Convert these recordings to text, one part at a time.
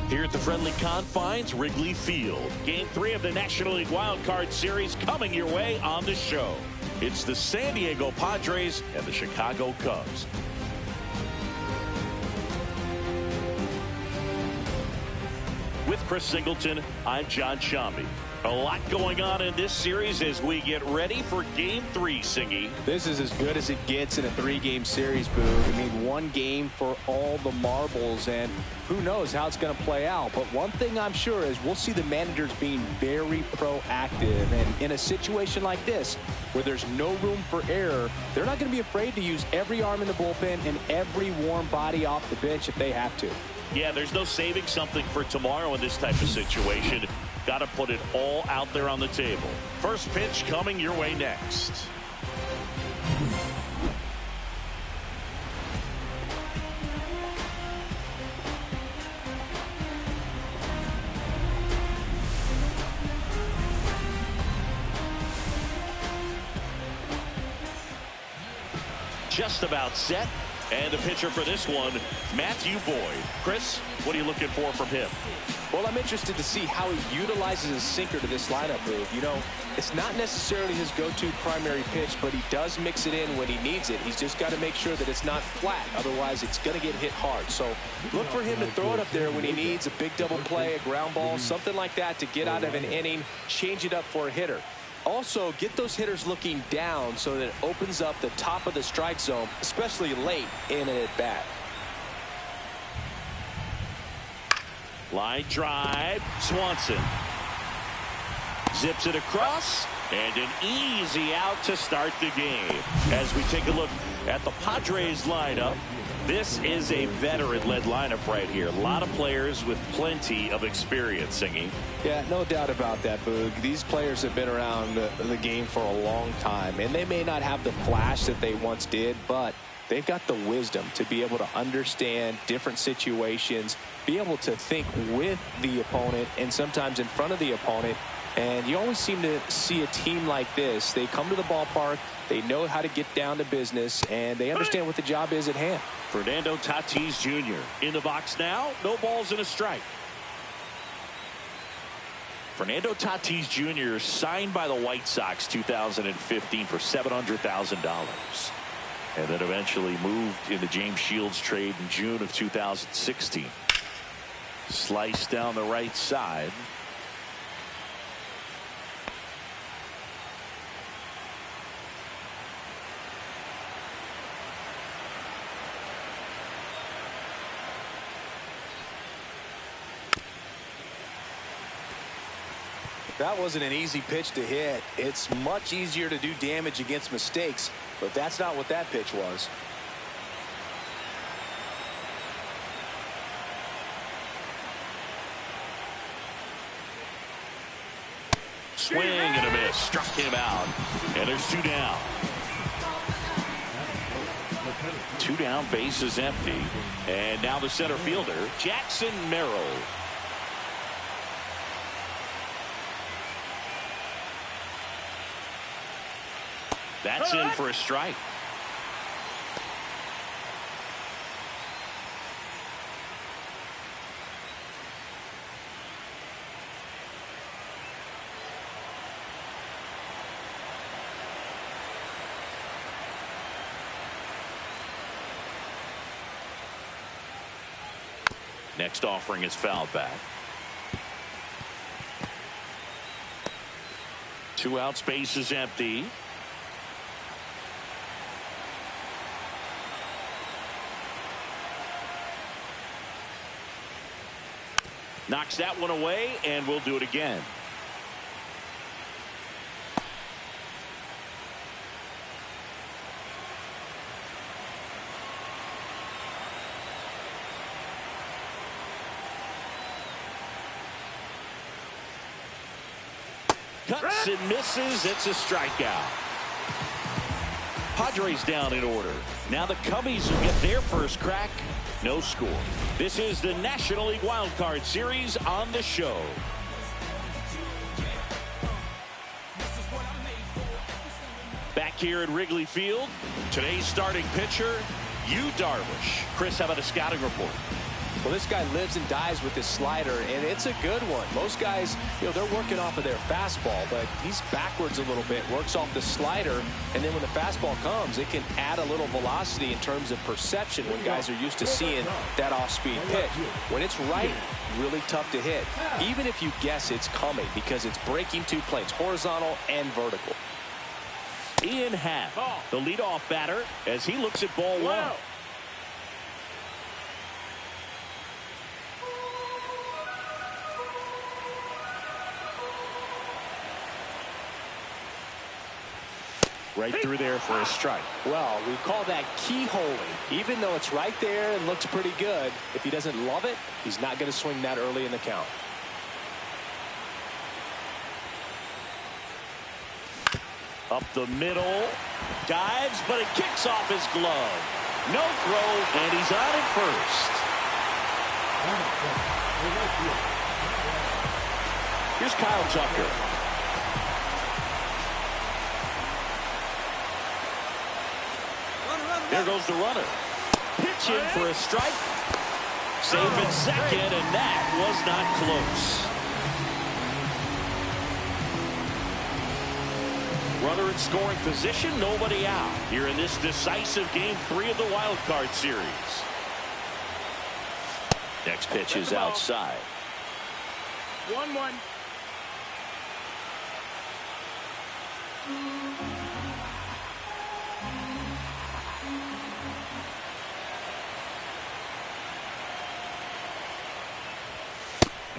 Here at the friendly confines, Wrigley Field. Game 3 of the National League Wild Card Series coming your way on the show. It's the San Diego Padres and the Chicago Cubs. With Chris Singleton, I'm John Shambi. A lot going on in this series as we get ready for Game 3, Singy. This is as good as it gets in a 3-game series, Boog. I mean, one game for all the marbles, and who knows how it's going to play out. But one thing I'm sure is we'll see the managers being very proactive. And in a situation like this, where there's no room for error, they're not going to be afraid to use every arm in the bullpen and every warm body off the bench if they have to. Yeah, there's no saving something for tomorrow in this type of situation. Got to put it all out there on the table. First pitch coming your way next. Just about set. And the pitcher for this one, Matthew Boyd. Chris, what are you looking for from him? Well, I'm interested to see how he utilizes his sinker to this lineup move. You know, it's not necessarily his go-to primary pitch, but he does mix it in when he needs it. He's just got to make sure that it's not flat. Otherwise, it's going to get hit hard. So look for him to throw it up there when he needs a big double play, a ground ball, something like that to get out of an inning, change it up for a hitter. Also, get those hitters looking down so that it opens up the top of the strike zone, especially late in an at-bat. Line drive. Swanson zips it across, and an easy out to start the game. As we take a look at the Padres lineup, this is a veteran-led lineup right here. A lot of players with plenty of experience, Singy. Yeah, no doubt about that, Boog. These players have been around the game for a long time, and they may not have the flash that they once did, but they've got the wisdom to be able to understand different situations, be able to think with the opponent and sometimes in front of the opponent. And you always seem to see a team like this. They come to the ballpark, they know how to get down to business, and they understand what the job is at hand. Fernando Tatis Jr. in the box now. No balls and a strike. Fernando Tatis Jr. signed by the White Sox 2015 for $700,000. And then eventually moved in the James Shields trade in June of 2016. Sliced down the right side. That wasn't an easy pitch to hit. It's much easier to do damage against mistakes, but that's not what that pitch was. Swing and a miss. Struck him out. And there's 2 down. 2 down, base is empty. And now the center fielder, Jackson Merrill. That's in for a strike. Next offering is fouled back. 2 outs, base is empty. Knocks that one away, and we'll do it again. Cuts and misses. It's a strikeout. Padres down in order. Now the Cubbies will get their first crack. No score. This is the National League Wild Card Series on the show. Back here at Wrigley Field, today's starting pitcher, Yu Darvish. Chris, how about a scouting report? Well, this guy lives and dies with his slider, and it's a good one. Most guys, they're working off of their fastball, but he's backwards a little bit, works off the slider, and then when the fastball comes, it can add a little velocity in terms of perception when guys are used to seeing that off-speed pitch. When it's right, really tough to hit, even if you guess it's coming, because it's breaking two planes, horizontal and vertical. Ian Happ, the leadoff batter, as he looks at ball one. Right through there for a strike. Well, we call that keyholing. Even though it's right there and looks pretty good, if he doesn't love it, he's not going to swing that early in the count. Up the middle, dives, but it kicks off his glove. No throw, and he's on at first. Here's Kyle Tucker. There goes the runner. Pitch in for a strike. Safe at second, and that was not close. Runner in scoring position, nobody out here in this decisive Game 3 of the Wild Card Series. Next pitch is outside. 1-1.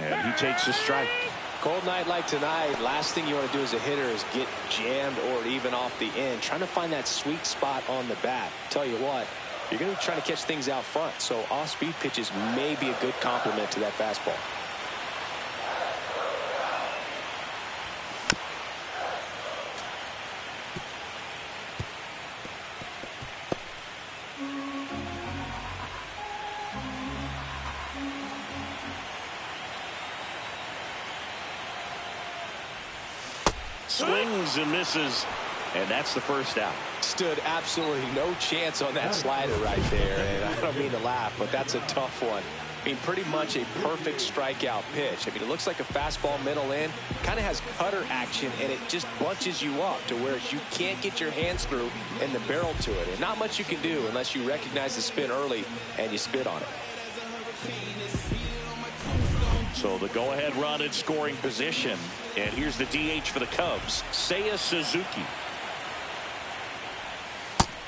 And he takes a strike. Cold night like tonight, last thing you want to do as a hitter is get jammed or even off the end. Trying to find that sweet spot on the bat. Tell you what, you're going to be trying to catch things out front. So off-speed pitches may be a good complement to that fastball. Swings and misses, and that's the first out. Stood absolutely no chance on that slider right there, and I don't mean to laugh, but that's a tough one. I mean, pretty much a perfect strikeout pitch. I mean, it looks like a fastball middle in, kind of has cutter action, and it just bunches you up to where you can't get your hands through and the barrel to it. And not much you can do unless you recognize the spin early and you spit on it. So the go-ahead run in scoring position. And here's the DH for the Cubs, Seiya Suzuki.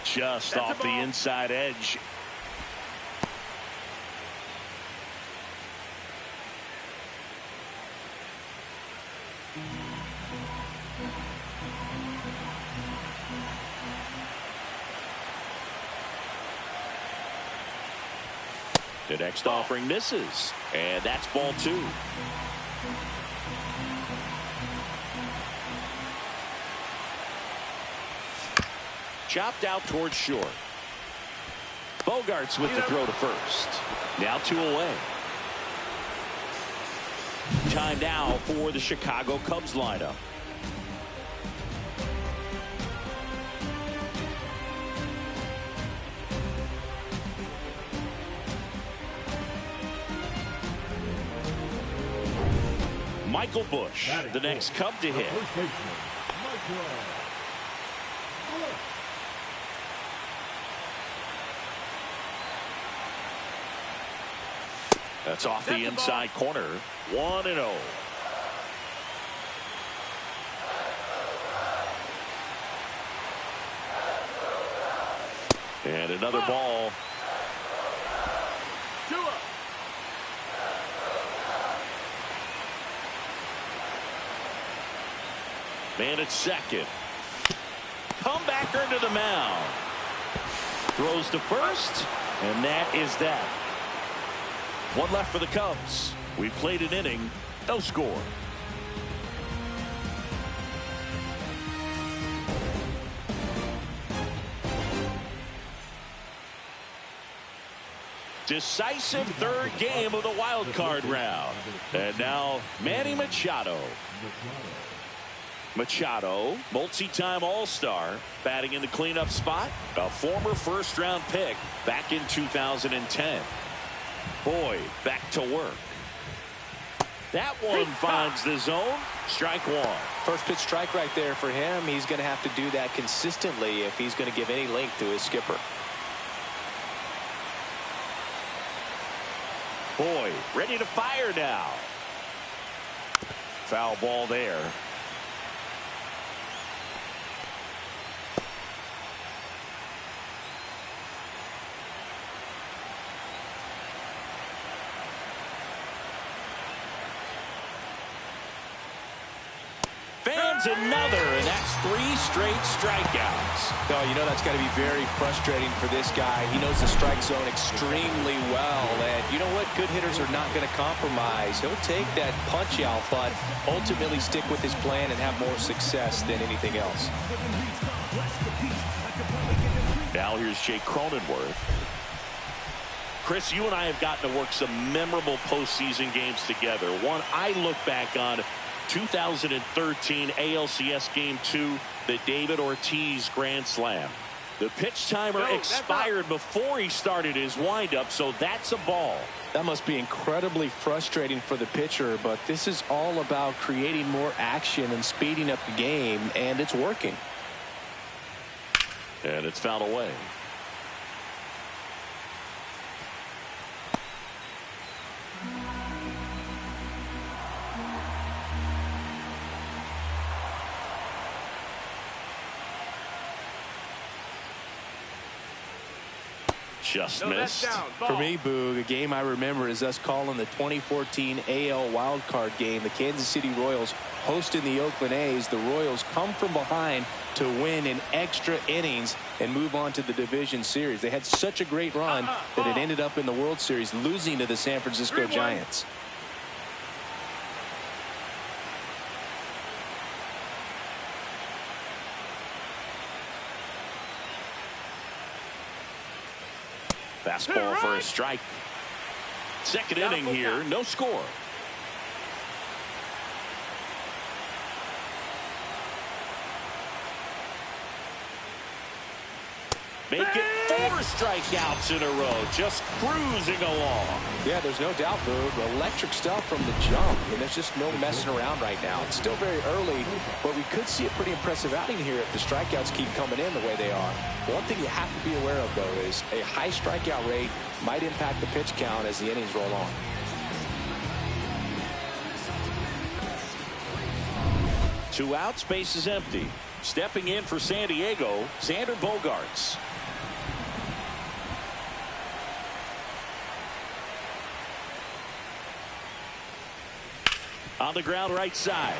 Just off the inside edge. The next offering misses, and that's ball two. Chopped out towards short. Bogarts with the throw to first. Now 2 away. Time now for the Chicago Cubs lineup. Michael Busch, the next Cub to hit. That's off the inside corner. 1-0. And another ball. Man at second. Comebacker to the mound. Throws to first, and that is that. One left for the Cubs. We played an inning, no score. Decisive third game of the wild card round. And now Manny Machado. Machado, multi-time All-Star, batting in the cleanup spot. A former first-round pick back in 2010. Boyd back to work. That one finds the zone. Strike one. First pitch strike right there for him. He's going to have to do that consistently if he's going to give any length to his skipper. Boyd ready to fire now. Foul ball there. Another, and that's 3 straight strikeouts. Oh, you know that's got to be very frustrating for this guy. He knows the strike zone extremely well, and you know what? Good hitters are not going to compromise. He'll take that punch out, but ultimately stick with his plan and have more success than anything else. Now here's Jake Cronenworth. Chris, you and I have gotten to work some memorable postseason games together. One I look back on, 2013 ALCS Game 2, the David Ortiz Grand Slam. The pitch timer expired before he started his windup, so that's a ball. That must be incredibly frustrating for the pitcher, but this is all about creating more action and speeding up the game, and it's working. And it's fouled away. Just missed. For me, Boog, a game I remember is us calling the 2014 AL wildcard game. The Kansas City Royals hosting the Oakland A's. The Royals come from behind to win in extra innings and move on to the division series. They had such a great run that it ended up in the World Series, losing to the San Francisco Giants. Fastball for a strike. Second inning here, no score. Make it 4 strikeouts in a row, just cruising along. Yeah, there's no doubt, Boog. Electric stuff from the jump, and there's just no messing around right now. It's still very early, but we could see a pretty impressive outing here if the strikeouts keep coming in the way they are. One thing you have to be aware of, though, is a high strikeout rate might impact the pitch count as the innings roll on. Two outs, base is empty. Stepping in for San Diego, Xander Bogaerts. On the ground right side.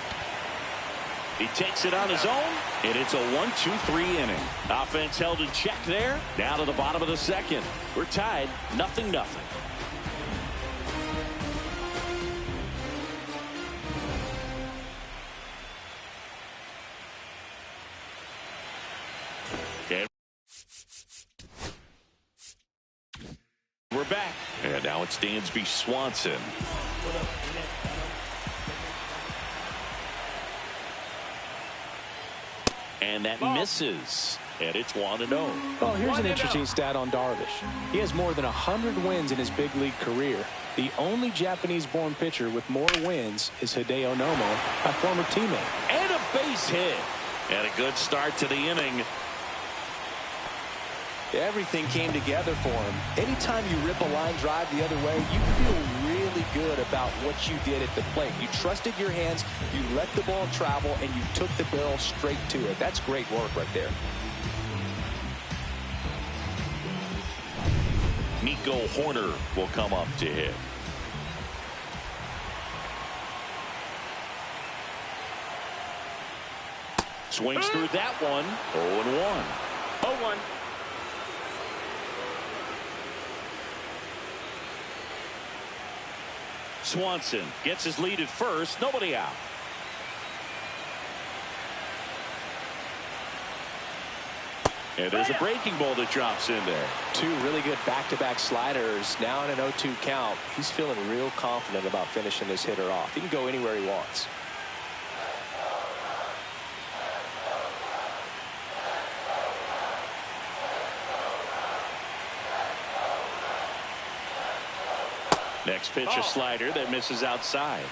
He takes it on his own, and it's a 1-2-3 inning. Offense held in check there. Down to the bottom of the second. We're tied, 0-0. Okay. We're back. And now it's Dansby Swanson. And that misses. And it's 1-0. Well, here's an interesting stat on Darvish. He has more than 100 wins in his big league career. The only Japanese-born pitcher with more wins is Hideo Nomo, my former teammate. And a base hit. And a good start to the inning. Everything came together for him. Anytime you rip a line drive the other way, you feel really good about what you did at the plate. You trusted your hands, you let the ball travel, and you took the barrel straight to it. That's great work right there. Nico Horner will come up to hit. Swings through that one. 0-1. 0-1. Swanson gets his lead at first. Nobody out. And there's a breaking ball that drops in there. Two really good back-to-back sliders. Now in an 0-2 count. He's feeling real confident about finishing this hitter off. He can go anywhere he wants. Next pitch, a slider that misses outside.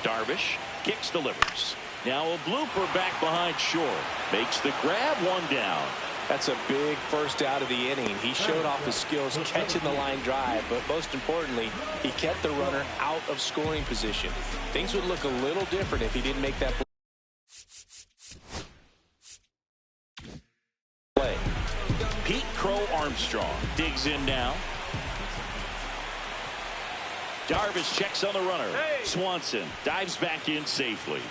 Darvish kicks, delivers. Now a blooper back behind short. Makes the grab, one down. That's a big first out of the inning. He showed off his skills catching the line drive, but most importantly, he kept the runner out of scoring position. Things would look a little different if he didn't make that play. Pete Crow Armstrong digs in now. Darvish checks on the runner. Swanson dives back in safely.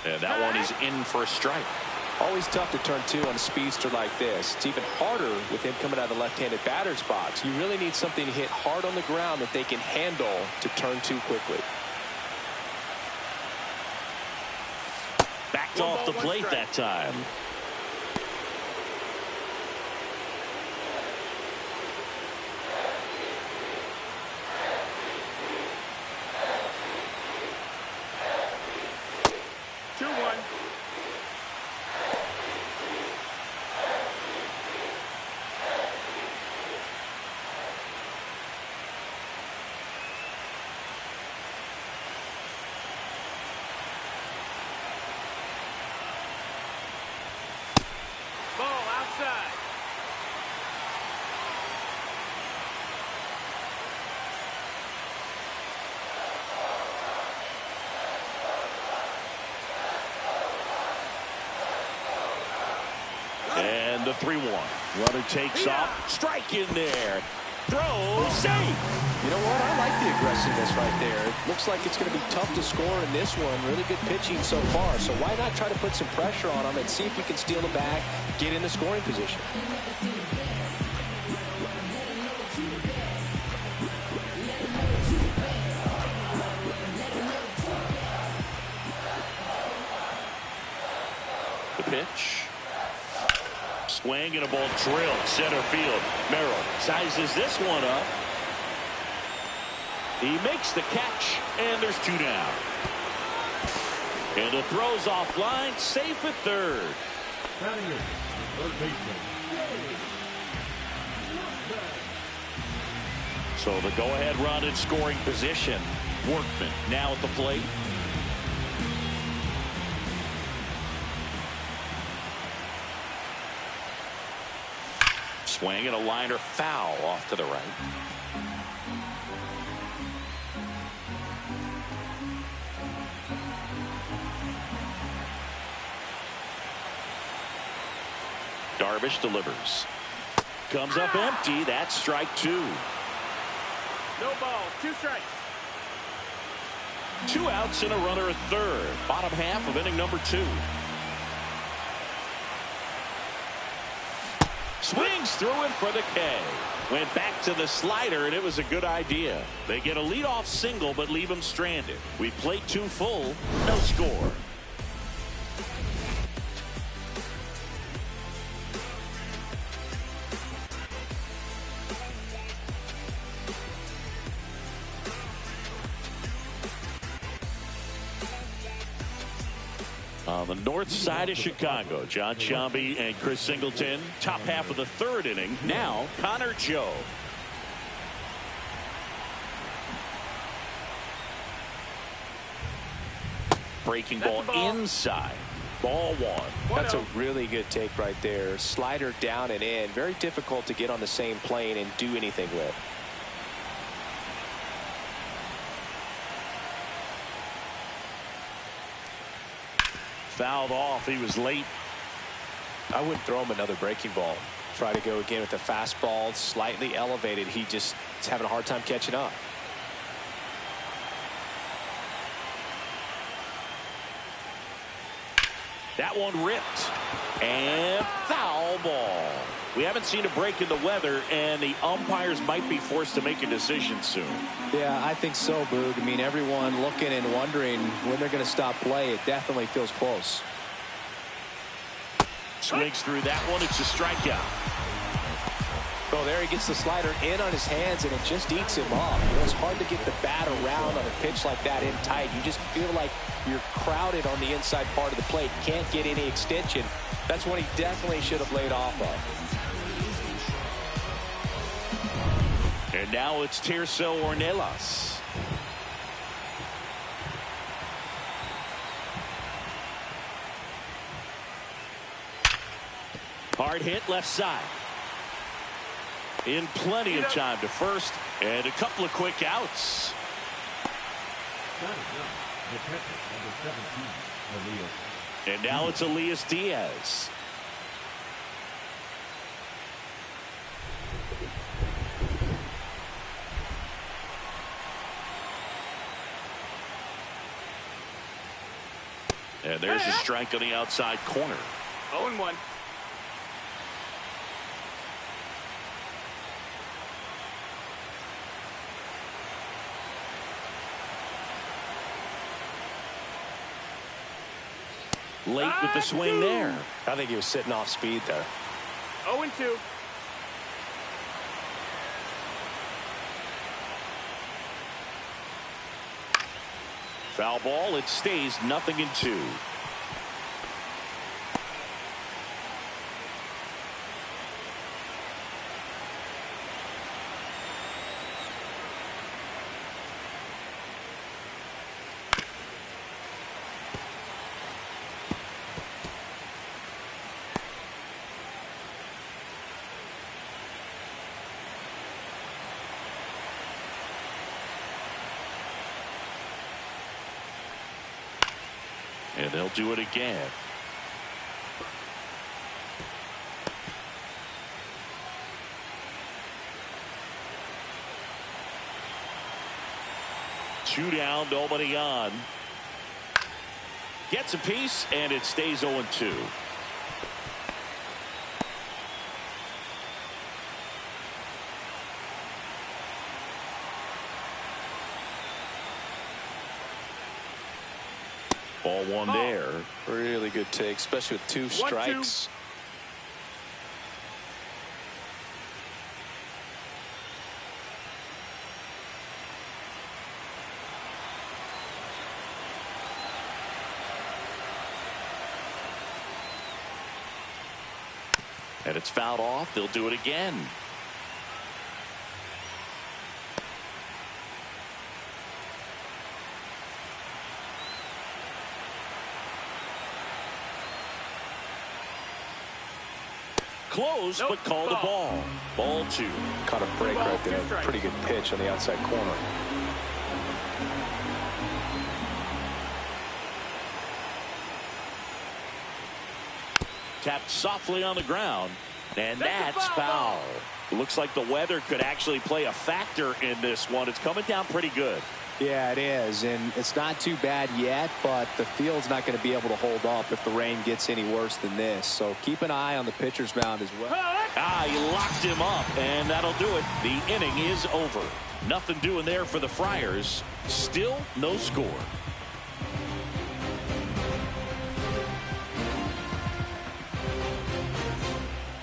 And that one is in for a strike. Always tough to turn two on a speedster like this. It's even harder with him coming out of the left-handed batter's box. You really need something to hit hard on the ground that they can handle to turn two quickly. Backed off the plate that time. And the 3-1. Runner takes off. Strike in there. Throw. Safe. You know what? I like the aggressiveness right there. It looks like it's going to be tough to score in this one. Really good pitching so far. So why not try to put some pressure on him and see if we can steal the bag, get in the scoring position. The pitch. Swing and a ball drilled center field. Merrill sizes this one up. He makes the catch, and there's two down. And the throw's offline, safe at third. So the go-ahead run in scoring position. Workman now at the plate. Swing and a liner foul off to the right. Darvish delivers. Comes up empty. That's strike two. No balls, 2 strikes. 2 outs and a runner at third. Bottom half of inning number 2. Swings through it for the K. Went back to the slider, and it was a good idea. They get a leadoff single, but leave him stranded. We played 2 full, no score. On the north side of Chicago, John Sciambi and Chris Singleton. Top half of the third inning. Now, Connor Joe. Breaking ball inside. Ball 1. That's a really good take right there. Slider down and in. Very difficult to get on the same plane and do anything with. Fouled off. He was late. I wouldn't throw him another breaking ball. Try to go again with the fastball slightly elevated. He just is having a hard time catching up. That one ripped. And foul ball. We haven't seen a break in the weather, and the umpires might be forced to make a decision soon. Yeah, I think so, Boog. I mean, everyone looking and wondering when they're going to stop play. It definitely feels close. Swings through that one. It's a strikeout. Oh, there he gets the slider in on his hands, and it just eats him up. You know, it's hard to get the bat around on a pitch like that in tight. You just feel like you're crowded on the inside part of the plate. Can't get any extension. That's what he definitely should have laid off of. And now it's Tirso Ornelas. Hard hit left side. In plenty of time to first, and a couple of quick outs. And now it's Elias Diaz. And there's a strike on the outside corner. 0-1. Late with the swing there. I think he was sitting off speed there. 0-2. Foul ball. It stays 0-2. And they'll do it again. Two down, nobody on. Gets a piece, and it stays 0-2. Ball one there. Really good take, especially with 2 strikes. And it's fouled off. They'll do it again. Close, but called a ball. Ball 2. Caught a break right there. Pretty good pitch on the outside corner. Tapped softly on the ground, and that's foul. Looks like the weather could actually play a factor in this one. It's coming down pretty good. Yeah, it is, and it's not too bad yet, but the field's not going to be able to hold up if the rain gets any worse than this. So keep an eye on the pitcher's mound as well. He locked him up, and that'll do it. The inning is over. Nothing doing there for the Friars. Still no score.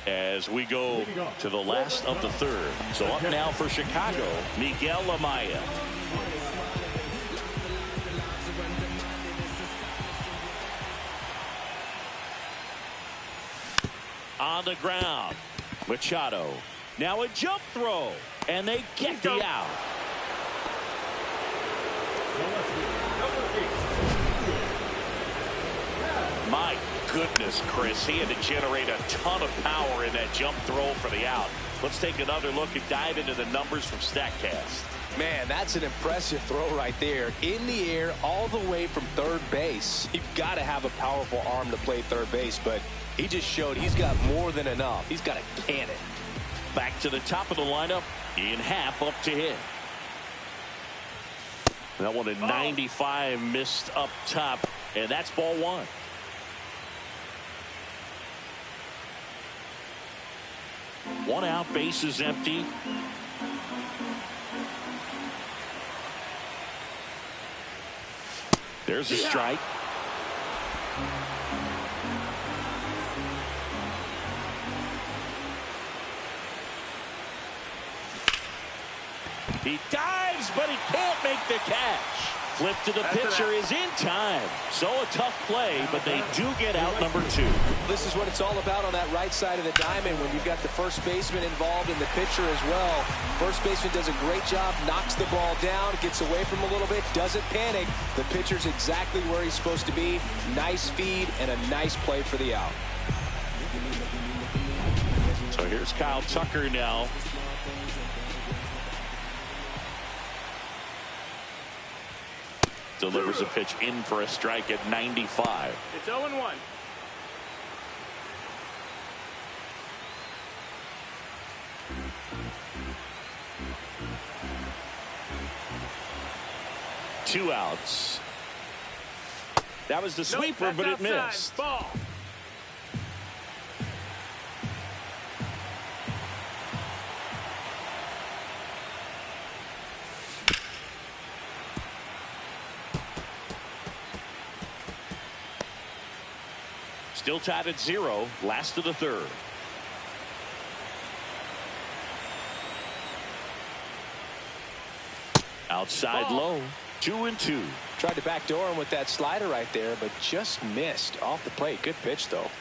As we go to the last of the third. So up now for Chicago, Miguel Amaya. On the ground, Machado. Now a jump throw, and they get the out. My goodness, Chris, he had to generate a ton of power in that jump throw for the out. Let's take another look and dive into the numbers from StatCast. Man, that's an impressive throw right there. In the air, all the way from third base. You've got to have a powerful arm to play third base, but he just showed he's got more than enough. He's got a cannon. Back to the top of the lineup. Ian Happ up to hit. That one at 95 missed up top, and that's ball 1. One out, bases empty. There's a strike. He dives, but he can't make the catch. Flip to the pitcher is in time. So a tough play, but they do get out number 2. This is what it's all about on that right side of the diamond when you've got the first baseman involved and the pitcher as well. First baseman does a great job, knocks the ball down, gets away from him a little bit, doesn't panic. The pitcher's exactly where he's supposed to be. Nice feed and a nice play for the out. So here's Kyle Tucker now. Delivers a pitch in for a strike at 95. It's 0-1. Two outs. That was the sweeper, but it missed. Ball. Still tied at 0. Last of the third. Outside low. 2-2. Tried to backdoor him with that slider right there, but just missed off the plate. Good pitch, though.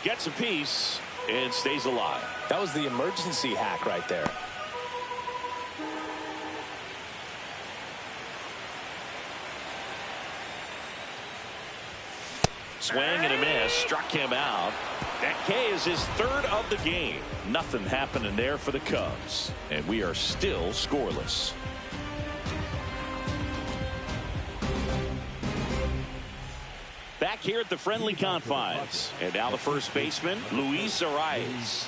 Gets a piece and stays alive. That was the emergency hack right there. Swing and a miss. Struck him out. That K is his third of the game. Nothing happening there for the Cubs. And we are still scoreless. Back here at the friendly confines. And now the first baseman, Luis Arias.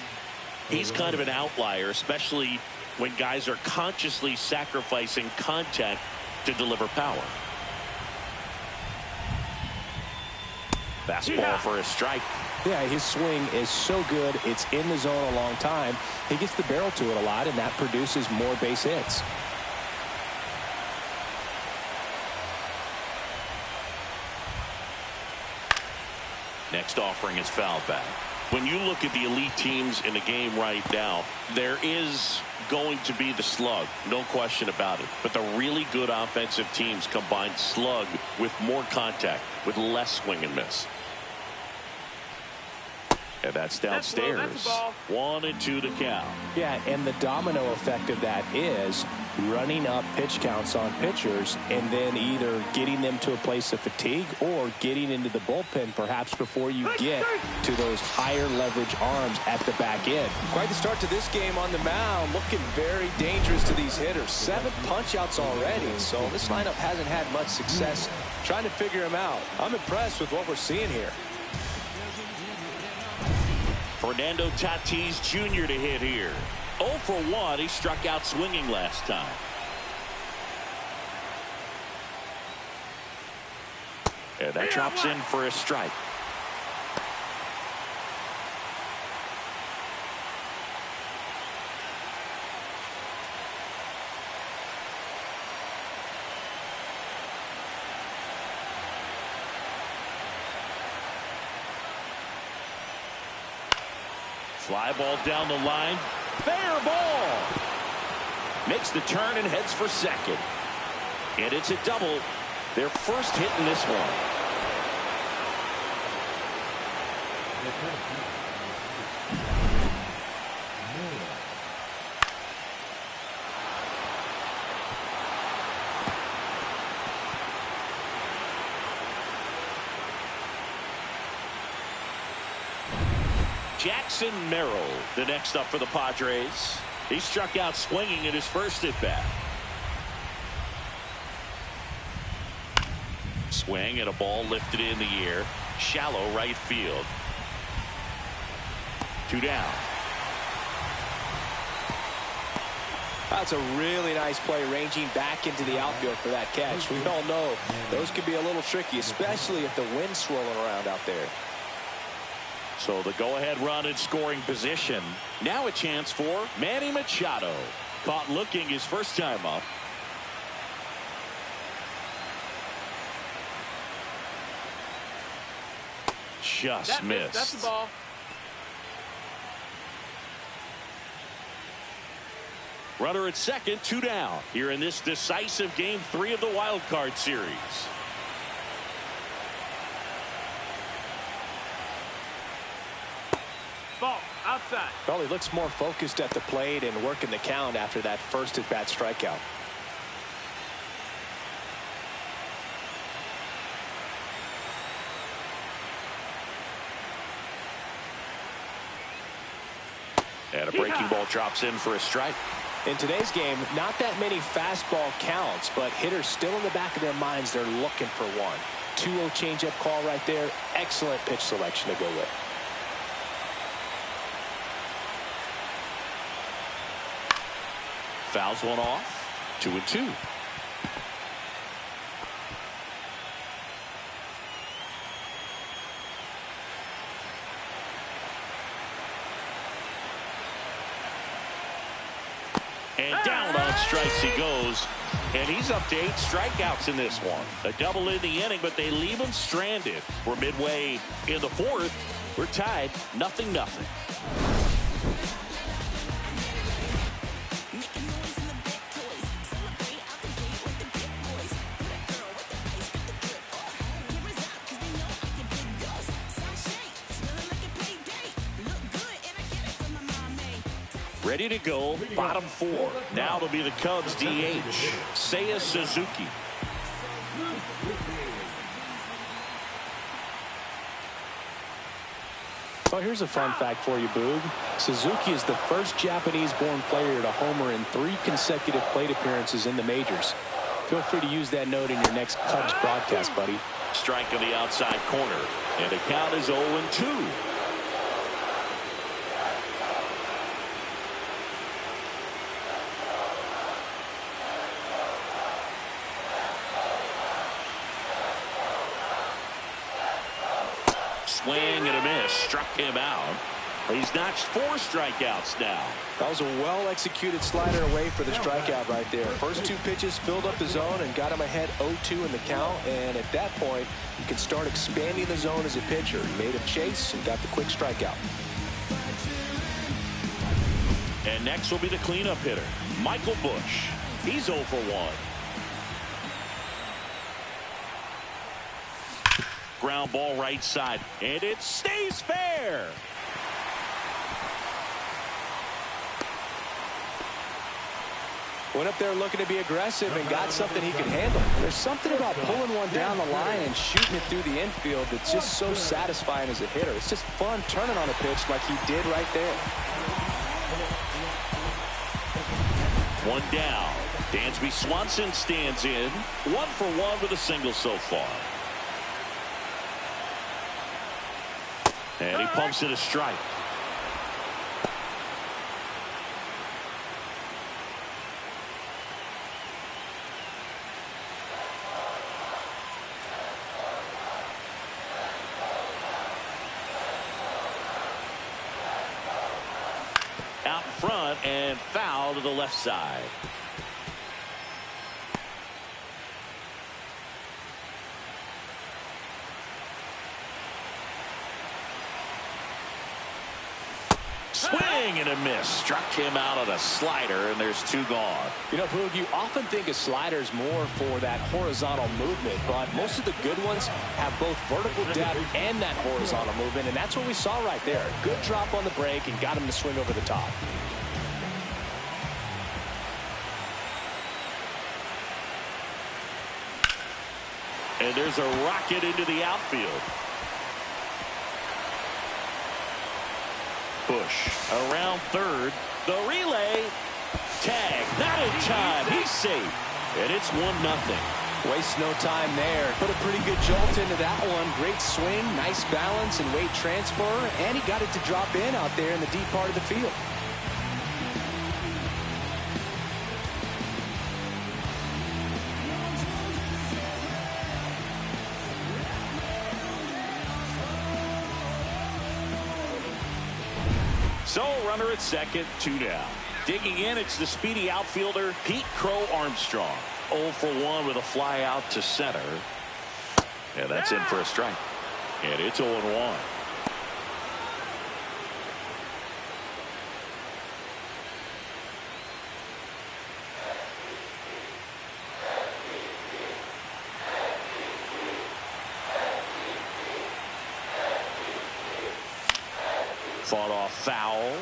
He's kind of an outlier, especially when guys are consciously sacrificing contact to deliver power. Fastball for a strike. Yeah, his swing is so good. It's in the zone a long time. He gets the barrel to it a lot, and that produces more base hits. Next offering is foul back. When you look at the elite teams in the game right now, there is going to be the slug, no question about it. But the really good offensive teams combine slug with more contact, with less swing and miss. And that's downstairs. That's a ball. 1-2 to count. Yeah, and the domino effect of that is running up pitch counts on pitchers and then either getting them to a place of fatigue or getting into the bullpen perhaps before you get to those higher leverage arms at the back end. Quite the start to this game on the mound, looking very dangerous to these hitters. 7 punch outs already, so this lineup hasn't had much success trying to figure him out. I'm impressed with what we're seeing here. Fernando Tatis Jr. to hit here. 0 for 1. He struck out swinging last time. And that drops in for a strike. Fly ball down the line. Fair ball. Makes the turn and heads for second. And it's a double. Their first hit in this one. Jackson Merrill, the next up for the Padres. He struck out swinging in his first at bat. Swing and a ball lifted in the air. Shallow right field. 2 down. That's a really nice play, ranging back into the outfield for that catch. We all know those can be a little tricky, especially if the wind's swirling around out there. So the go-ahead run in scoring position. Now a chance for Manny Machado. Caught looking his first time up. Just missed. That's the ball. Runner at second, 2 down. Here in this decisive game 3 of the wild card series. Ball outside. Well, he looks more focused at the plate and working the count after that first at-bat strikeout. And a breaking ball drops in for a strike. In today's game, not that many fastball counts, but hitters still in the back of their minds, they're looking for one. 2-0 changeup call right there. Excellent pitch selection to go with. Fouls one off. 2-2. And down on strikes he goes. And he's up to 8 strikeouts in this one. A double in the inning, but they leave him stranded. We're midway in the 4th. We're tied 0-0. Ready to go, bottom 4. Now it'll be the Cubs DH, Seiya Suzuki. Well, here's a fun fact for you, Boog. Suzuki is the first Japanese-born player to homer in 3 consecutive plate appearances in the majors. Feel free to use that note in your next Cubs broadcast, buddy. Strike on the outside corner, and the count is 0-2. Swing and a miss, struck him out. He's notched 4 strikeouts now. That was a well-executed slider away for the strikeout right there. First 2 pitches filled up the zone and got him ahead 0-2 in the count. And at that point, you can start expanding the zone as a pitcher. He made a chase and got the quick strikeout. And next will be the cleanup hitter, Michael Busch. He's 0 for 1. Ground ball right side, and it stays fair. Went up there looking to be aggressive and got something he could handle. There's something about pulling one down the line and shooting it through the infield that's just so satisfying as a hitter. It's just fun turning on a pitch like he did right there. 1 down. Dansby Swanson stands in. 1 for 1 with a single so far. And he pumps it a strike. Out front and foul to the left side. Swing and a miss. Struck him out on a slider, and there's 2 gone. You know, Boog, you often think a slider's more for that horizontal movement, but most of the good ones have both vertical depth and that horizontal movement, and that's what we saw right there. Good drop on the break and got him to swing over the top. And there's a rocket into the outfield. Busch around third. The relay. Tag. Not in time. He's safe. And it's 1-0. Waste no time there. Put a pretty good jolt into that one. Great swing, nice balance and weight transfer. And he got it to drop in out there in the deep part of the field. So runner at second, 2 down. Digging in, it's the speedy outfielder, Pete Crow Armstrong. 0 for 1 with a fly out to center. And that's in for a strike. And it's 0-1. Fought off foul.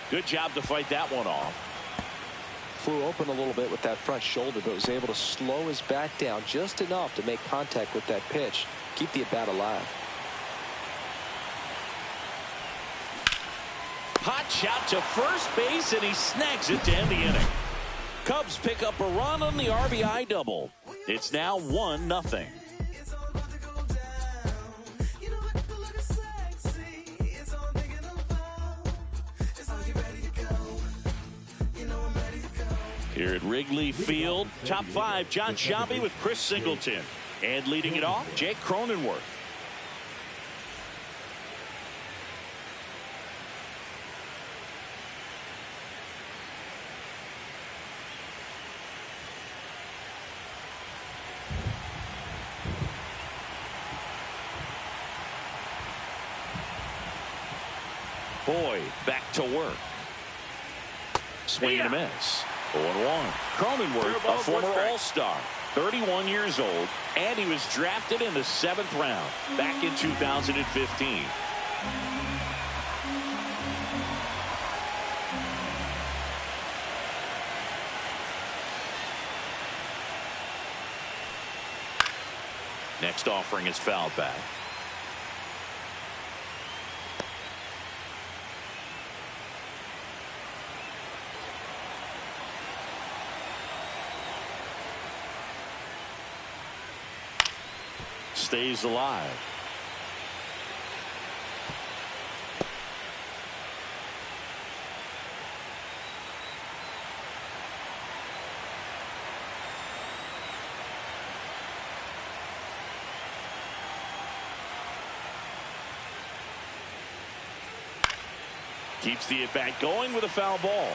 Good job to fight that one off. Flew open a little bit with that front shoulder, but was able to slow his back down just enough to make contact with that pitch. Keep the at-bat alive. Hot shot to first base, and he snags it to end the inning. Cubs pick up a run on the RBI double. It's now 1-0. Here at Wrigley Field, top 5, John Sciambi with Chris Singleton. And leading it off, Jake Cronenworth. Boyd back to work. Swing and a miss. 0-1. Cronenworth, a former All-Star, 31 years old, and he was drafted in the 7th round back in 2015. Next offering is fouled back. Stays alive. Keeps the at-bat going with a foul ball.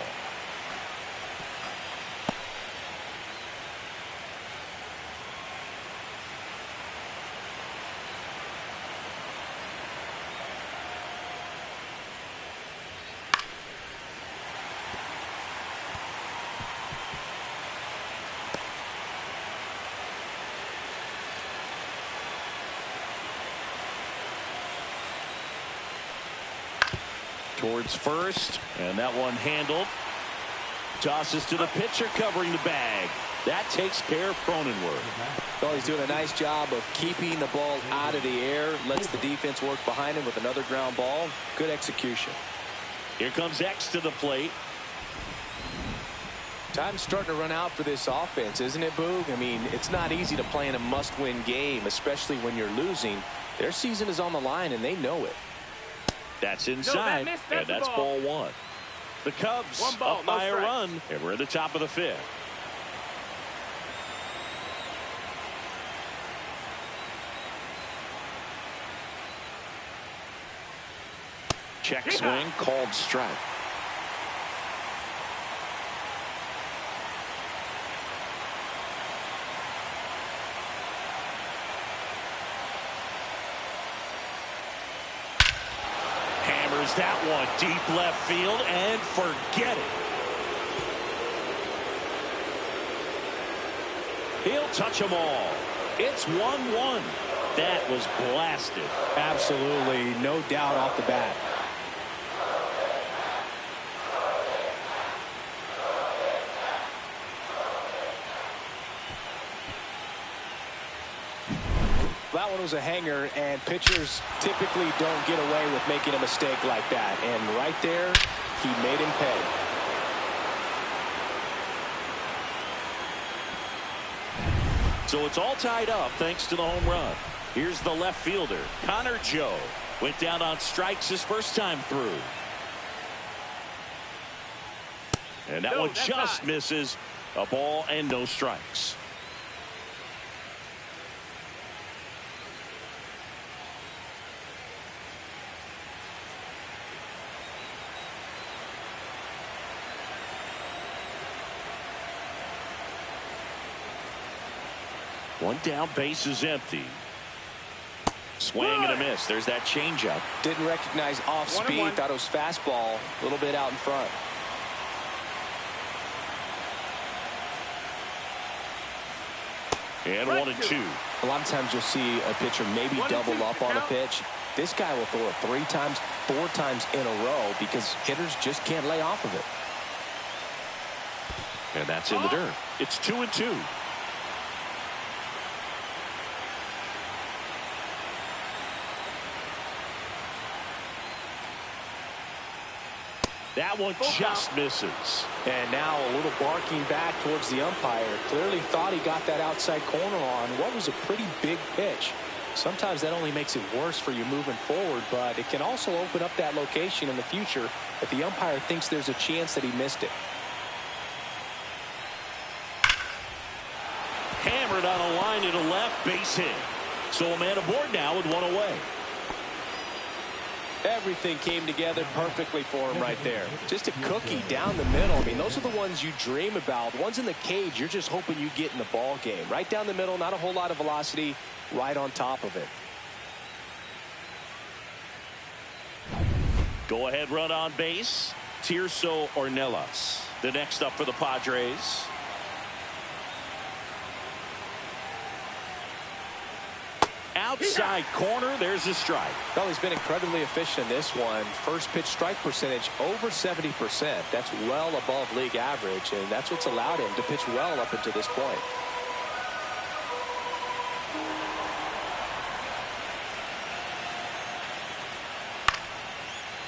Towards first, and that one handled. Tosses to the pitcher covering the bag. That takes care of Cronenworth. Well, he's doing a nice job of keeping the ball out of the air. Lets the defense work behind him with another ground ball. Good execution. Here comes X to the plate. Time's starting to run out for this offense, isn't it, Boog? I mean, it's not easy to play in a must-win game, especially when you're losing. Their season is on the line, and they know it. That's inside, and that's ball 1. The Cubs up by a run, and we're at the top of the 5th. Check swing, called strike. That one deep left field, and forget it. He'll touch them all. It's 1-1. That was blasted. Absolutely, no doubt off the bat. That one was a hanger, and pitchers typically don't get away with making a mistake like that. And right there, he made him pay. So it's all tied up thanks to the home run. Here's the left fielder, Connor Joe. Went down on strikes his first time through. And that one just misses. A ball and no strikes. One down, base is empty. Swing and a miss. There's that changeup. Didn't recognize off speed. Thought it was fastball. A little bit out in front. And 1-2. A lot of times you'll see a pitcher maybe double up on a pitch. This guy will throw it 3 times, 4 times in a row because hitters just can't lay off of it. And that's in the dirt. It's 2-2. That one just misses. And now a little barking back towards the umpire. Clearly thought he got that outside corner on what was a pretty big pitch. Sometimes that only makes it worse for you moving forward, but it can also open up that location in the future if the umpire thinks there's a chance that he missed it. Hammered on a line to the left, base hit. So a man aboard now with 1 away. Everything came together perfectly for him right there. Just a cookie down the middle. I mean, those are the ones you dream about. Ones in the cage, you're just hoping you get in the ball game. Right down the middle, not a whole lot of velocity, right on top of it. Go ahead run on base. Tirso Ornelas. The next up for the Padres. Outside corner, there's a strike. Well, he's been incredibly efficient in this one. First pitch strike percentage over 70%. That's well above league average, and that's what's allowed him to pitch well up until this point.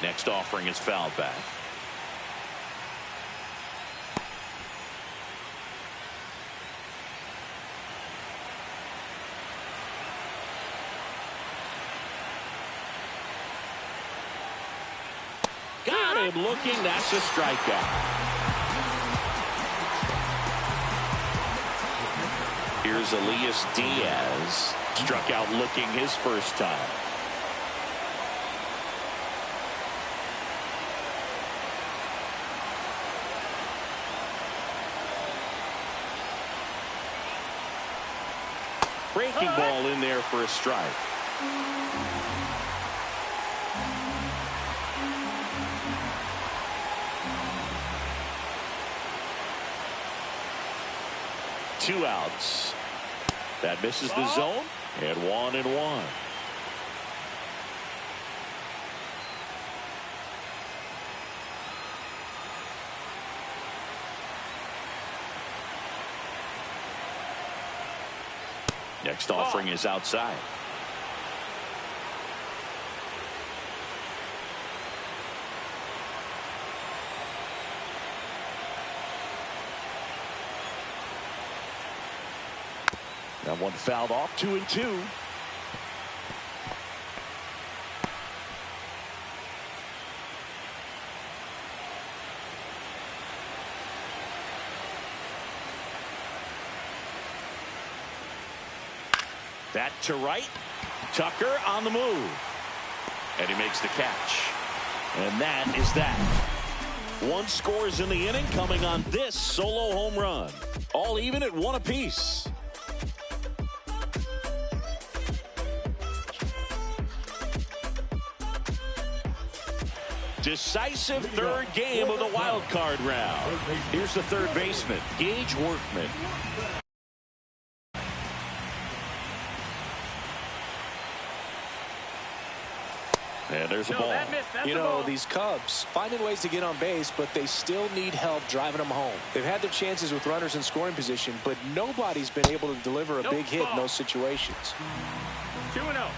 Next offering is fouled back. Got him looking. That's a strikeout. Here's Elias Diaz. Struck out looking his first time. Breaking ball in there for a strike. Two outs. That misses the zone. And 1-1. Next offering is outside. That one fouled off. 2-2. That to right. Tucker on the move. And he makes the catch. And that is that. One scores in the inning coming on this solo home run. All even at 1 apiece. Decisive third game of the wild card round. Here's the third baseman, Gage Workman. And there's a ball. You know, these Cubs finding ways to get on base, but they still need help driving them home. They've had their chances with runners in scoring position, but nobody's been able to deliver a big hit in those situations. 2-0.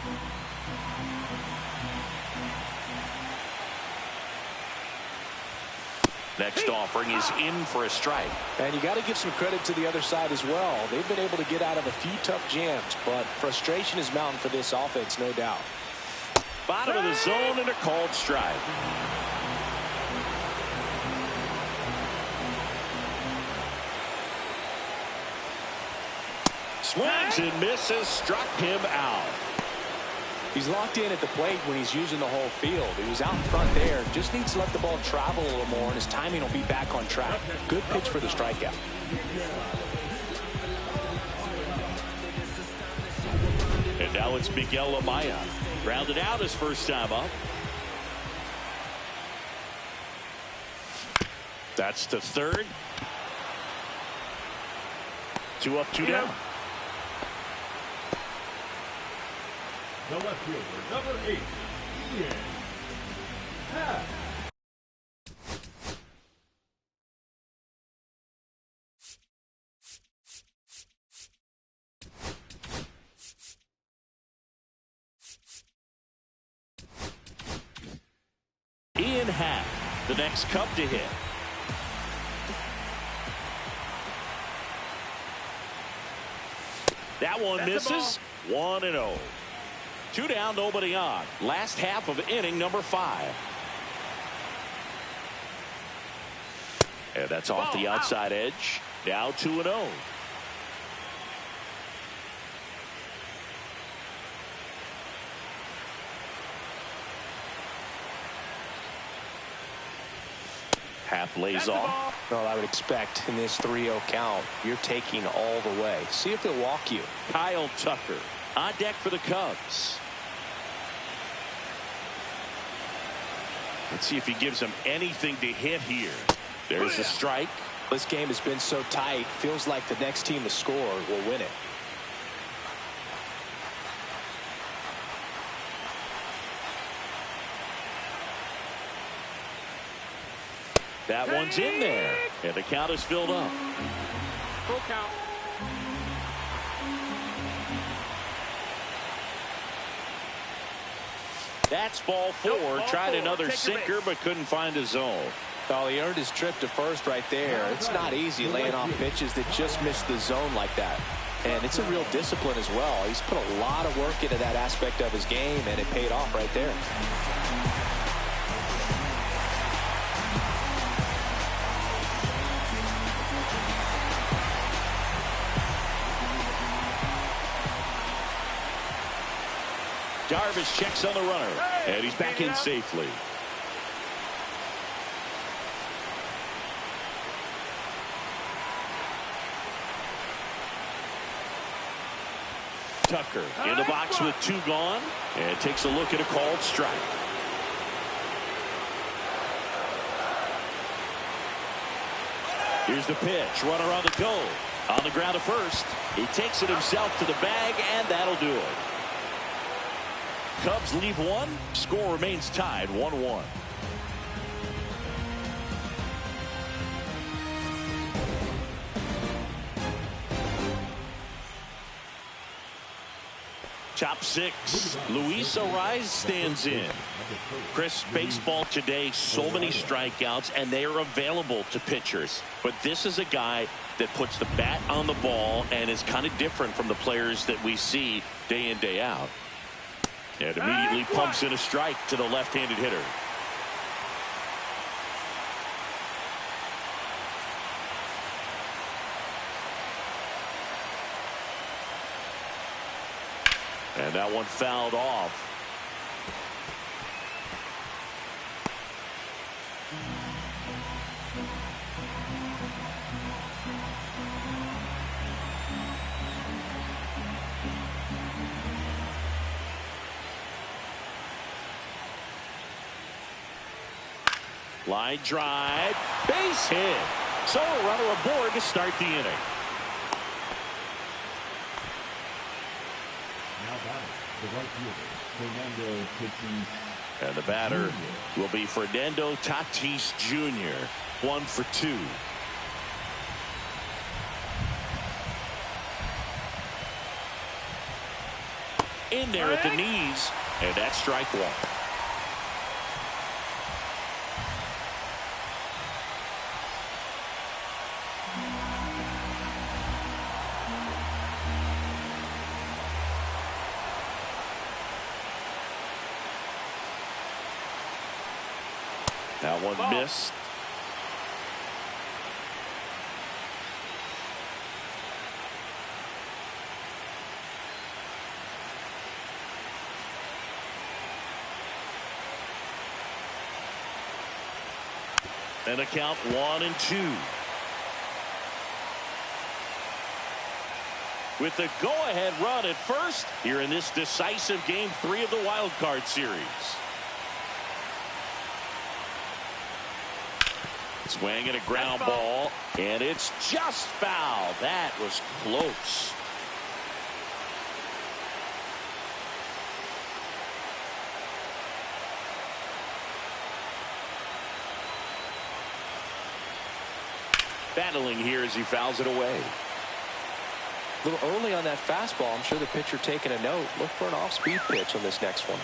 Next offering is in for a strike. And you got to give some credit to the other side as well. They've been able to get out of a few tough jams, but frustration is mounting for this offense, no doubt. Bottom of the zone and a called strike. Swings and misses, struck him out. He's locked in at the plate when he's using the whole field. He was out in front there. Just needs to let the ball travel a little more, and his timing will be back on track. Good pitch for the strikeout. And now it's Miguel Amaya. Grounded out his first time up. That's the third. 2 up, 2 down. The left fielder, number 8, Ian Happ. Ian Happ, the next Cub to hit. That one misses. 1-0. 2 down, nobody on. Last half of inning number 5. And that's off the outside edge. Now 2-0. Happ lays off. Well, I would expect in this 3-0 count, you're taking all the way. See if they'll walk you. Kyle Tucker on deck for the Cubs. Let's see if he gives them anything to hit here. There's a strike. This game has been so tight. Feels like the next team to score will win it. That one's in there. And the count is filled up. Full count. That's ball 4. Tried another sinker, but couldn't find a zone. Oh, he earned his trip to first right there. It's not easy laying off pitches that just miss the zone like that. And it's a real discipline as well. He's put a lot of work into that aspect of his game, and it paid off right there. Darvish checks on the runner, and he's back in safely. Tucker in the box with 2 gone, and takes a look at a called strike. Here's the pitch. Runner on the go. On the ground to first. He takes it himself to the bag, and that'll do it. Cubs leave 1. Score remains tied 1-1. Top 6. Luis Arraez stands in. Chris, baseball today, so many strikeouts, and they are available to pitchers. But this is a guy that puts the bat on the ball and is kind of different from the players that we see day in, day out. And immediately pumps in a strike to the left-handed hitter. And that one fouled off. Line drive, base hit. So a runner aboard to start the inning. Now batting, the right fielder, Fernando Tatis. And the batter will be Fernando Tatis Jr. 1 for 2. In there at the knees, and that's strike 1. That one missed. And a count 1-2. With the go-ahead run at first here in this decisive Game 3 of the Wild Card Series. Swing and a ground ball, and it's just foul. That was close. Battling here as he fouls it away. A little early on that fastball. I'm sure the pitcher taking a note. Look for an off-speed pitch on this next one.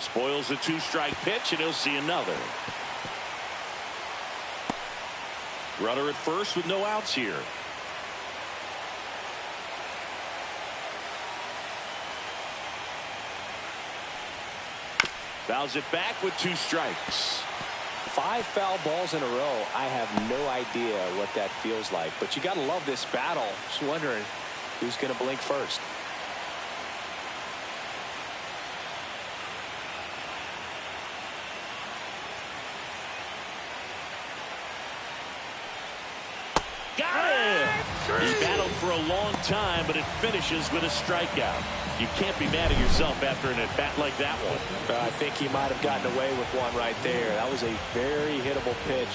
Spoils the two-strike pitch, and he'll see another. Runner at first with no outs here. Fouls it back with 2 strikes. 5 foul balls in a row. I have no idea what that feels like, but you got to love this battle. Just wondering who's going to blink first. Got it! He battled for a long time, but it finishes with a strikeout. You can't be mad at yourself after an at-bat like that one. I think he might have gotten away with one right there. That was a very hittable pitch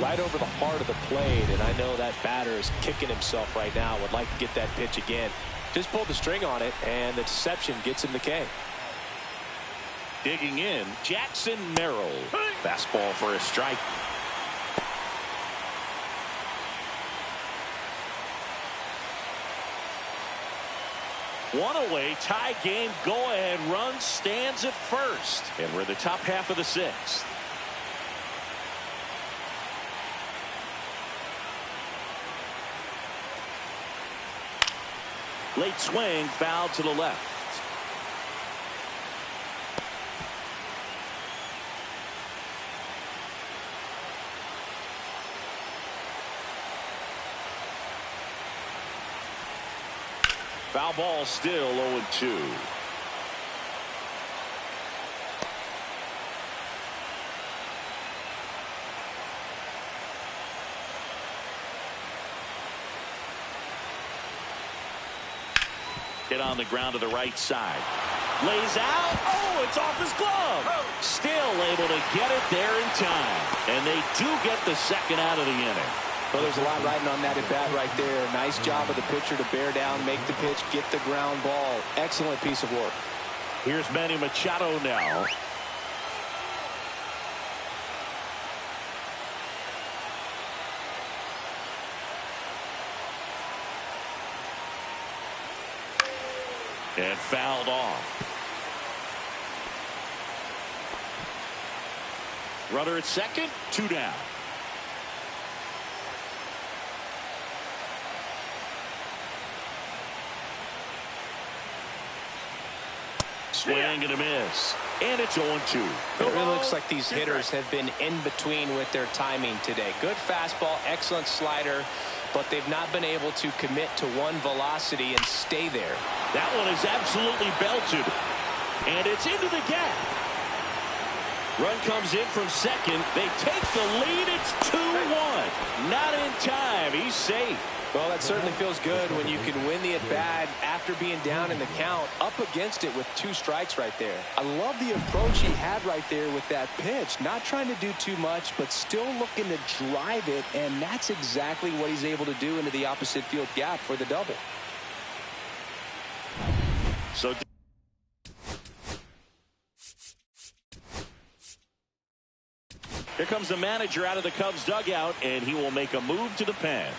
right over the heart of the plate, and I know that batter is kicking himself right now. Would like to get that pitch again. Just pulled the string on it, and the deception gets him the K. Digging in, Jackson Merrill. Fastball for a strike. One away, tie game, go-ahead run stands at first. And we're in the top half of the 6th. Late swing, foul to the left. Foul ball, still 0-2. Hit on the ground to the right side. Lays out. Oh, it's off his glove. Still able to get it there in time. And they do get the second out of the inning. Well, there's a lot riding on that at bat right there. Nice job of the pitcher to bear down, make the pitch, get the ground ball. Excellent piece of work. Here's Manny Machado now. And fouled off. Runner at second, 2 down. Swing and a miss. And it's 0-2. It really looks like these hitters have been in between with their timing today. Good fastball, excellent slider, but they've not been able to commit to one velocity and stay there. That one is absolutely belted. And it's into the gap. Run comes in from second. They take the lead. It's 2-1. Not in time. He's safe. Well, that certainly feels good when you can win the at-bat after being down in the count, up against it with 2 strikes right there. I love the approach he had right there with that pitch. Not trying to do too much, but still looking to drive it, and that's exactly what he's able to do into the opposite field gap for the double. So here comes the manager out of the Cubs dugout, and he will make a move to the pen.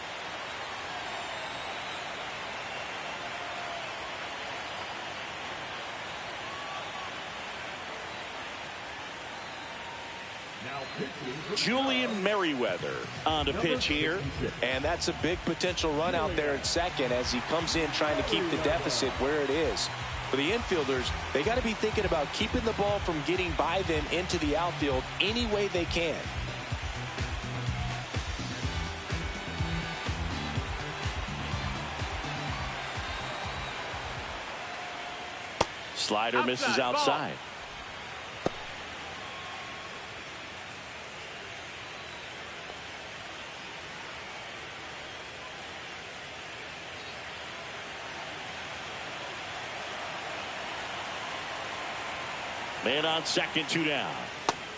Julian Merriweather on the pitch here. And that's a big potential run out there at second as he comes in trying to keep the deficit where it is. For the infielders, they got to be thinking about keeping the ball from getting by them into the outfield any way they can. Slider misses outside. Man on second, 2 down.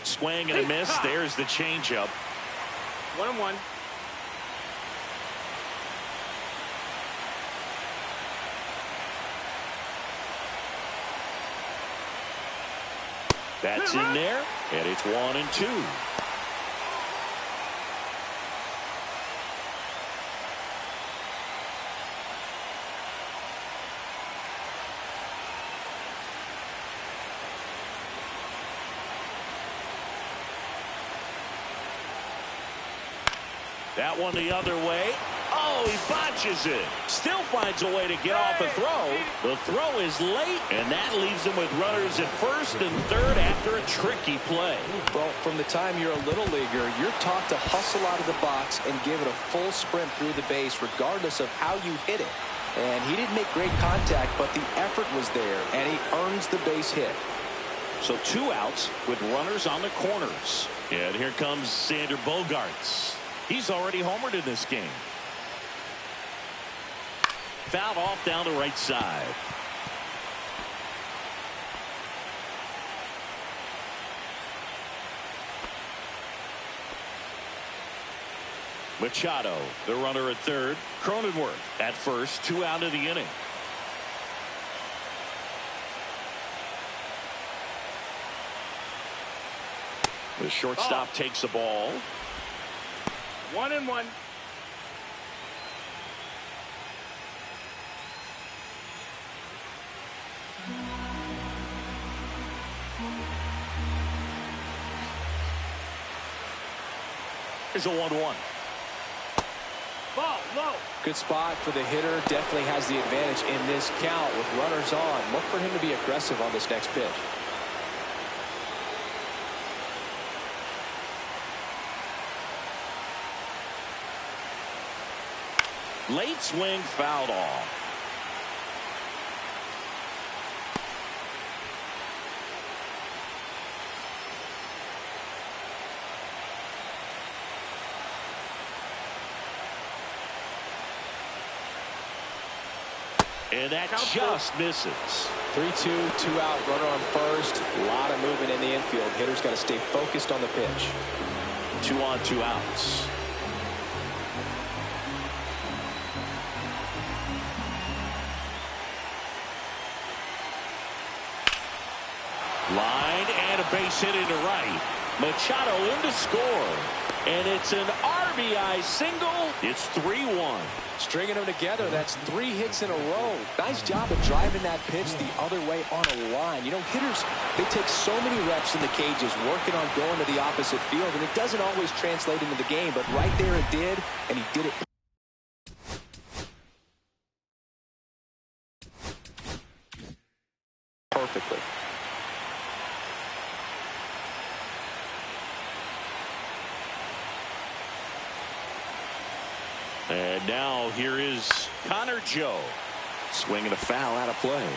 Swing and a miss. There's the changeup. 1-1. That's in there, and it's 1-2. That one the other way. Oh, he botches it. Still finds a way to get off a throw. The throw is late, and that leaves him with runners at first and third after a tricky play. Well, from the time you're a little leaguer, you're taught to hustle out of the box and give it a full sprint through the base regardless of how you hit it. And he didn't make great contact, but the effort was there, and he earns the base hit. So 2 outs with runners on the corners. And here comes Sander Bogaerts. He's already homered in this game. Fouled off down the right side. Machado, the runner at third. Cronenworth at first, 2 out of the inning. The shortstop takes the ball. 1-1. Here's a 1-1. Ball low. Good spot for the hitter. Definitely has the advantage in this count with runners on. Look for him to be aggressive on this next pitch. Late swing, fouled off. And that just misses. 3-2, 2 out, runner on first. A lot of movement in the infield. Hitter's got to stay focused on the pitch. 2 on, 2 outs. Line and a base hit into right. Machado in to score. And it's an RBI single. It's 3-1. Stringing them together, that's 3 hits in a row. Nice job of driving that pitch the other way on a line. You know, hitters, they take so many reps in the cages working on going to the opposite field, and it doesn't always translate into the game, but right there it did, and he did it perfectly. And now here is Connor Joe. Swinging a foul out of play.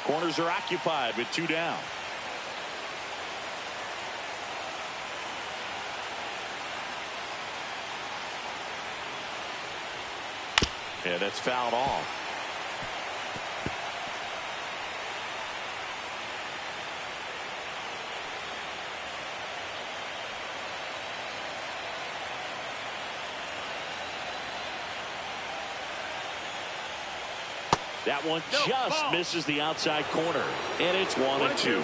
Corners are occupied with 2 down. Yeah, that's fouled off. That one just misses the outside corner, and it's 1-2.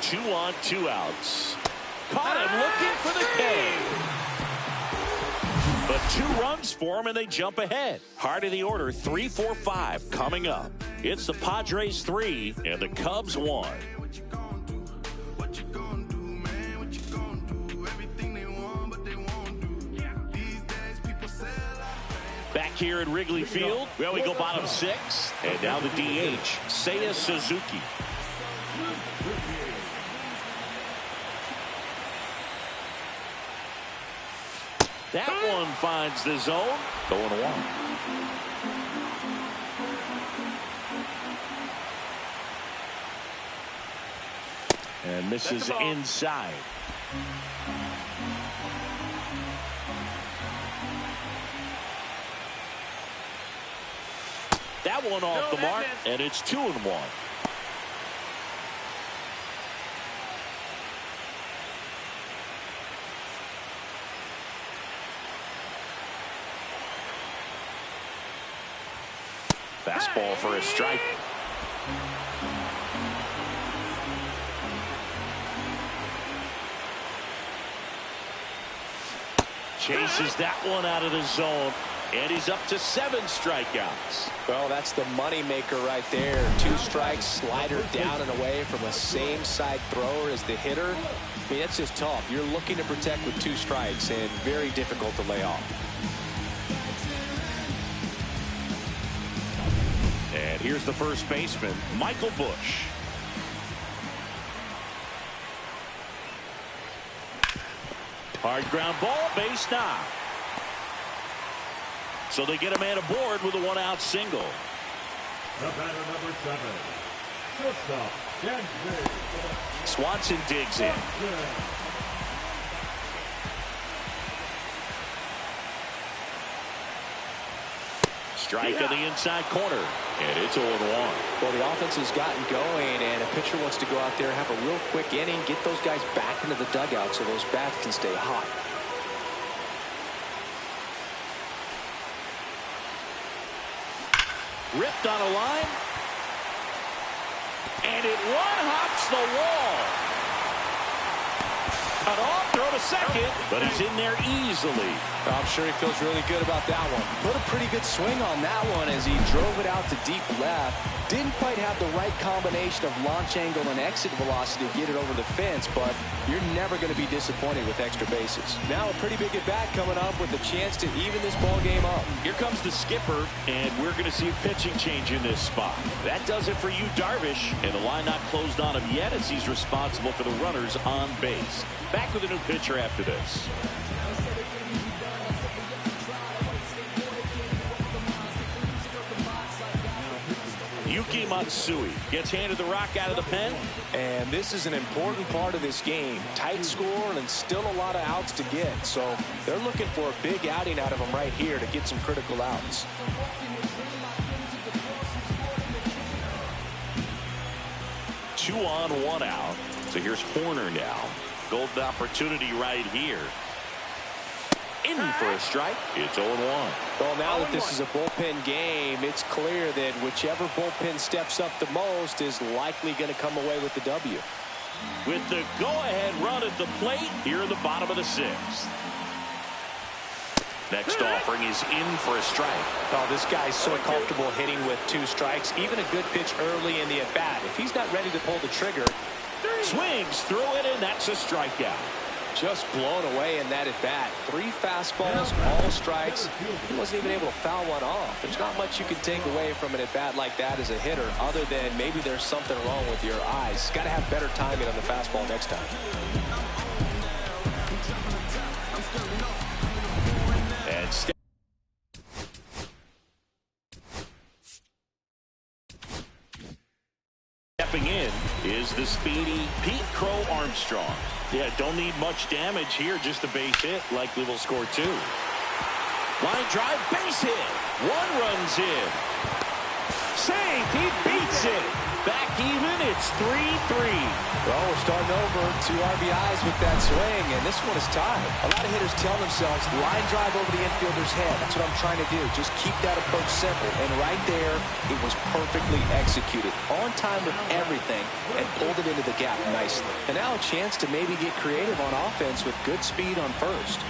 Two on, 2 outs. Caught him looking for the K. But 2 runs for him, and they jump ahead. Heart of the order, 3, 4, 5 coming up. It's the Padres 3 and the Cubs 1. Back here at Wrigley Field, well, we go bottom 6, and now the DH, Seiya Suzuki. That one finds the zone. 0-1. And misses inside. That one off the mark, and it's 2-1. Fastball for a strike. Chases that one out of the zone, and he's up to 7 strikeouts. Well, that's the money maker right there. 2 strikes, slider down and away from a same side thrower as the hitter. I mean, it's just tough. You're looking to protect with 2 strikes and very difficult to lay off. And here's the first baseman, Michael Busch. Hard ground ball, base knock. So they get a man aboard with a 1-out single. The batter number 7, shortstop, Denver. Swanson digs in. Strike on the inside corner, and it's 0-1. Well, the offense has gotten going, and a pitcher wants to go out there, have a real quick inning, get those guys back into the dugout so those bats can stay hot. Ripped on a line, and it one-hops the wall. Cut off, throw to second, but he's in there easily. I'm sure he feels really good about that one. Put a pretty good swing on that one as he drove it out to deep left. Didn't quite have the right combination of launch angle and exit velocity to get it over the fence, but you're never going to be disappointed with extra bases. Now a pretty big at-bat coming up with a chance to even this ball game up. Here comes the skipper, and we're going to see a pitching change in this spot. That does it for you, Darvish, and the line not closed on him yet as he's responsible for the runners on base. Back with a new pitcher after this. Yuki Matsui gets handed the rock out of the pen. And this is an important part of this game. Tight score and still a lot of outs to get. So they're looking for a big outing out of him right here to get some critical outs. Two on, 1 out. So here's Horner now. Golden opportunity right here. In for a strike. It's 0-1. Well, now that this is a bullpen game, it's clear that whichever bullpen steps up the most is likely going to come away with the W. With the go-ahead run at the plate here in the bottom of the 6th. Next offering is in for a strike. Oh, this guy's so comfortable hitting with 2 strikes. Even a good pitch early in the at-bat. If he's not ready to pull the trigger. Swings through it, and that's a strikeout. Just blown away in that at-bat. 3 fastballs, all strikes. He wasn't even able to foul one off. There's not much you can take away from an at-bat like that as a hitter other than maybe there's something wrong with your eyes. Got to have better timing on the fastball next time. And stepping in is the speedy Pete Crow Armstrong. Yeah, don't need much damage here, just a base hit. Likely will score 2. Line drive, base hit. 1 runs in. Saved, he beats it. Back even, it's 3-3. Well, we're starting over. 2 RBIs with that swing, and this one is tied. A lot of hitters tell themselves, line drive over the infielder's head. That's what I'm trying to do. Just keep that approach simple. And right there, it was perfectly executed. On time with everything, and pulled it into the gap nicely. And now a chance to maybe get creative on offense with good speed on first.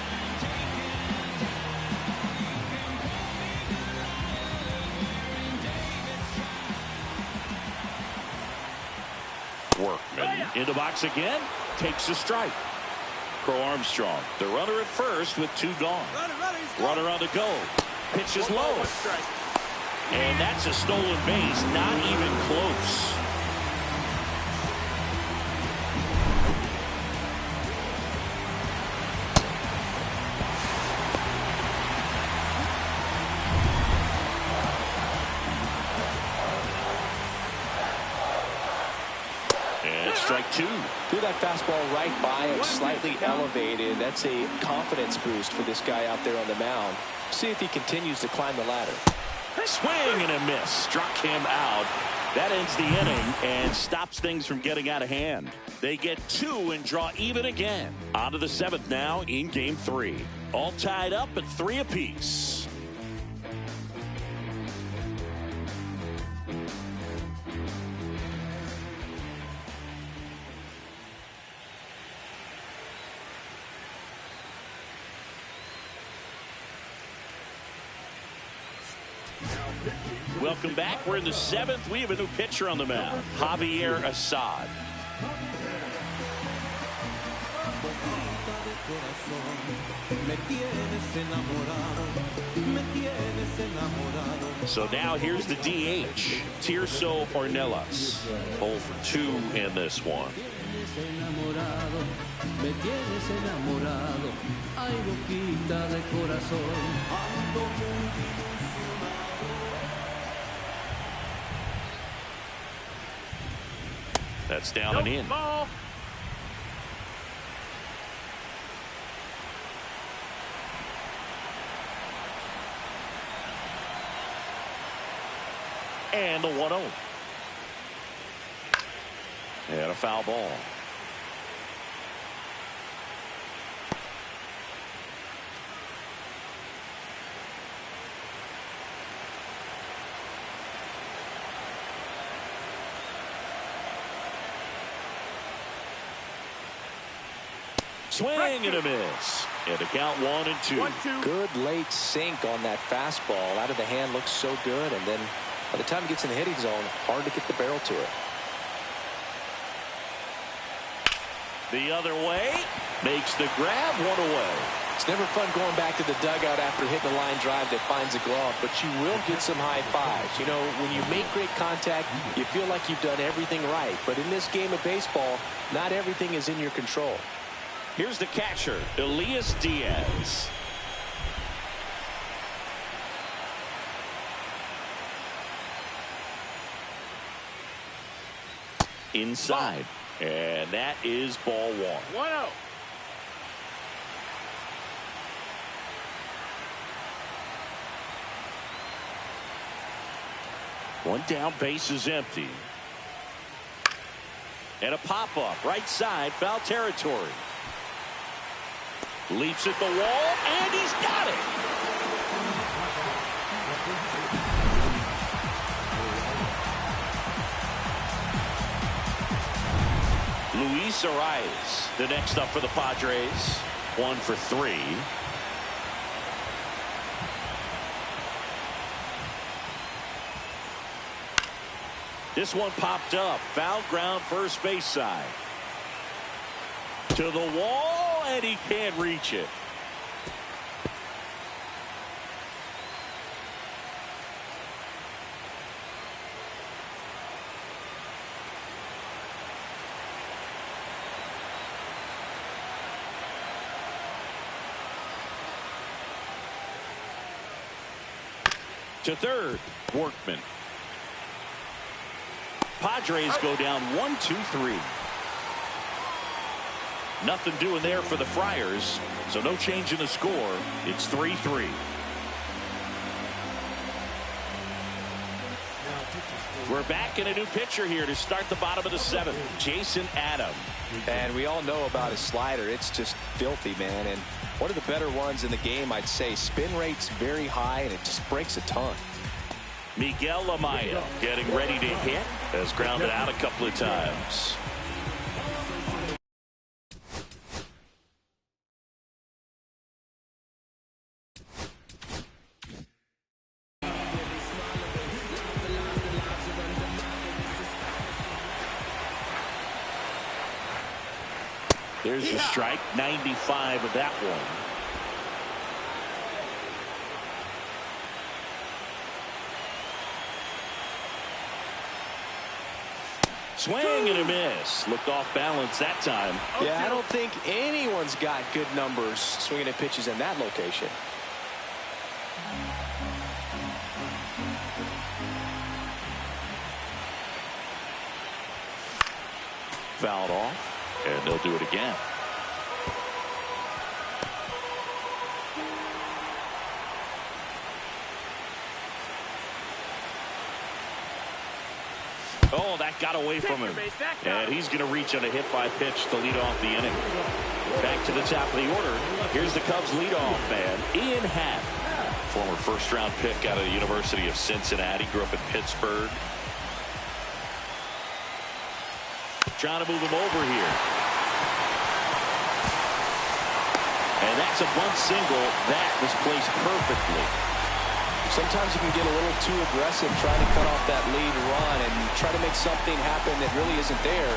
Workman in the box again, takes a strike. Crow Armstrong, the runner at first with 2 gone. Runner on the go. Pitch is low. And that's a stolen base, not even close. 2. Threw that fastball right by him, slightly elevated. That's a confidence boost for this guy out there on the mound. See if he continues to climb the ladder. Swing and a miss. Struck him out. That ends the inning and stops things from getting out of hand. They get 2 and draw even again. On to the 7th now in game 3. All tied up at 3 apiece. Welcome back. We're in the 7th. We have a new pitcher on the mound, Javier Assad. So now here's the DH, Tirso Ornelas. 0 for 2 in this one. That's down and in. Ball. And the 1-0. And a foul ball. Swing and a miss. And a count 1 and 2. 1-2. Good late sink on that fastball. Out of the hand, looks so good. And then by the time it gets in the hitting zone, hard to get the barrel to it. The other way. Makes the grab, 1 away. It's never fun going back to the dugout after hitting a line drive that finds a glove, but you will get some high fives. You know, when you make great contact, you feel like you've done everything right. But in this game of baseball, not everything is in your control. Here's the catcher, Elias Diaz. Inside. And that is ball 1. 1-0. One down, base is empty. And a pop-up, right side, foul territory. Leaps at the wall, and he's got it. Luis Arias, the next up for the Padres. 1 for 3. This one popped up. Foul ground, first base side. To the wall, and he can't reach it. To third, Workman. Padres go down 1-2-3. Nothing doing there for the Friars, so no change in the score. It's 3-3. We're back in a new pitcher here to start the bottom of the 7th, Jason Adam. And we all know about his slider. It's just filthy, man. And one of the better ones in the game, I'd say. Spin rate's very high, and it just breaks a ton. Miguel Amaya getting ready to hit. Has grounded out a couple of times. There's the strike, 95 of that one. Swing and a miss. Looked off balance that time. Yeah, I don't think anyone's got good numbers swinging at pitches in that location. Fouled off, and they'll do it again. Oh, that got away from him. And he's going to reach on a hit-by-pitch to lead off the inning. Back to the top of the order. Here's the Cubs leadoff man, Ian Happ. Former first-round pick out of the University of Cincinnati. Grew up in Pittsburgh. Trying to move him over here. And that's a bunt single. That was placed perfectly. Sometimes you can get a little too aggressive trying to cut off that lead run and try to make something happen that really isn't there.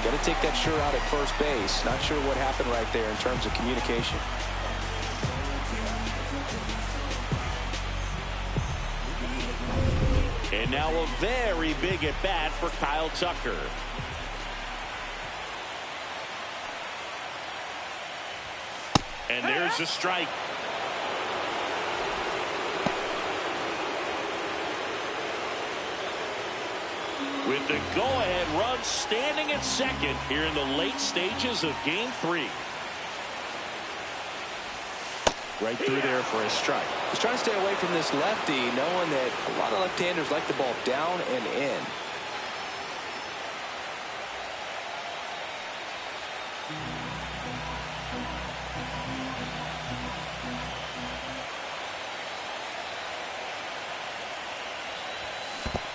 Got to take that sure out at first base. Not sure what happened right there in terms of communication. And now a very big at bat for Kyle Tucker. And there's a strike. With the go-ahead run standing at second here in the late stages of Game 3. Right through there for a strike. He's trying to stay away from this lefty, knowing that a lot of left-handers like the ball down and in.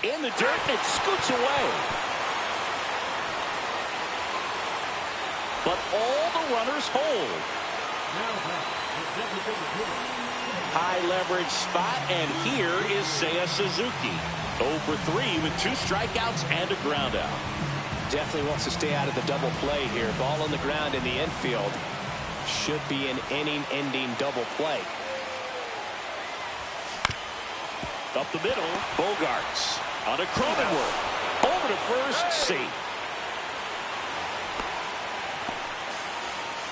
In the dirt, and it scoots away. But all the runners hold. High leverage spot, and here is Seiya Suzuki. 0 for 3 with 2 strikeouts and a ground out. Definitely wants to stay out of the double play here. Ball on the ground in the infield. Should be an inning-ending double play. Up the middle, Bogarts on a Cronenworth. Over to first, safe.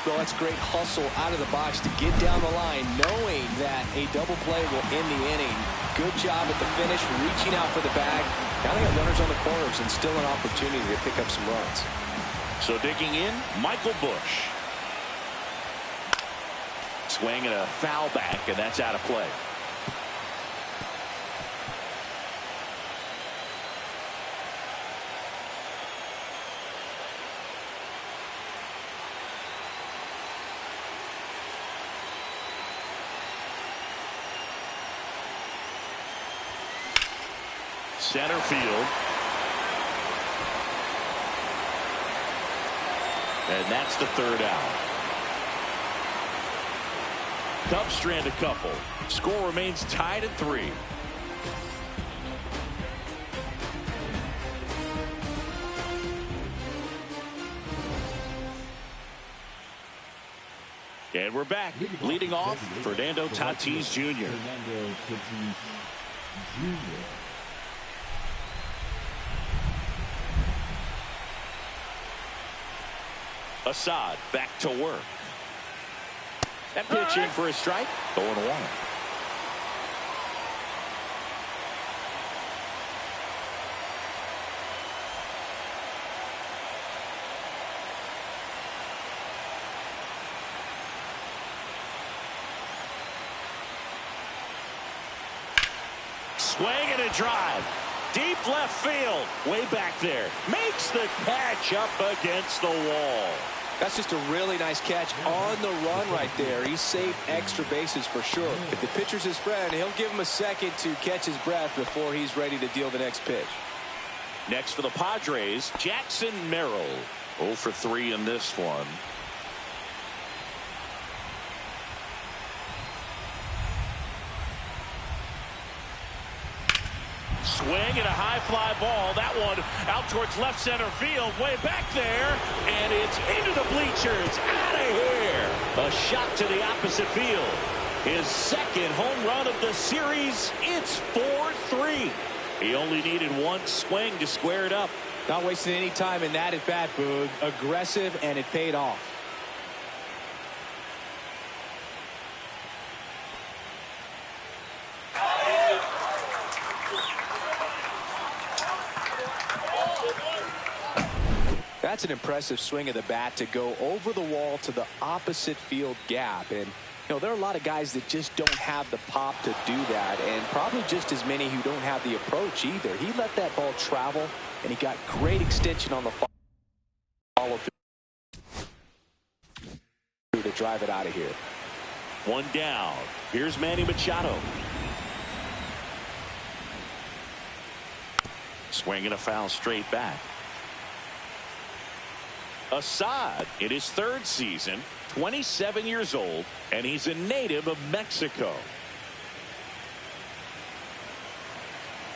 Well, that's great hustle out of the box to get down the line, knowing that a double play will end the inning. Good job at the finish, reaching out for the bag. Now they got runners on the corners and still an opportunity to pick up some runs. So digging in, Michael Busch. Swing and a foul back, and that's out of play. Center field. And that's the third out. Cubs strand a couple. Score remains tied at 3. And we're back. Leading off, Fernando Tatis Jr. Fernando Tatis Jr. Assad back to work. That pitch in for a strike. 0-1. Swing and a drive. Deep left field. Way back there. Makes the catch up against the wall. That's just a really nice catch on the run right there. He saved extra bases for sure. If the pitcher's his friend, he'll give him a second to catch his breath before he's ready to deal the next pitch. Next for the Padres, Jackson Merrill. 0 for 3 in this one. Swing and a high fly ball. That one out towards left center field. Way back there. And it's into the bleachers. Out of here. A shot to the opposite field. His second home run of the series. It's 4-3. He only needed one swing to square it up. Not wasting any time in that at bat, Boog. Aggressive, and it paid off. That's That's an impressive swing of the bat to go over the wall to the opposite field gap. And, you know, there are a lot of guys that just don't have the pop to do that, and probably just as many who don't have the approach either. He let that ball travel, and he got great extension on the follow through to drive it out of here. One down. Here's Manny Machado. Swinging a foul straight back. Assad in his third season, 27 years old, and he's a native of Mexico.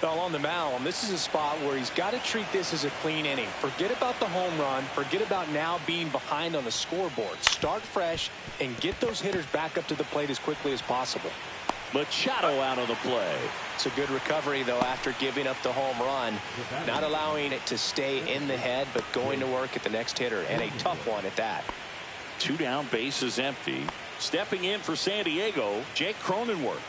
Well, on the mound, this is a spot where he's got to treat this as a clean inning. Forget about the home run. Forget about now being behind on the scoreboard. Start fresh and get those hitters back up to the plate as quickly as possible. Machado out of the play. It's a good recovery, though, after giving up the home run. Not allowing it to stay in the head, but going to work at the next hitter, and a tough one at that. 2 down, bases empty. Stepping in for San Diego, Jake Cronenworth.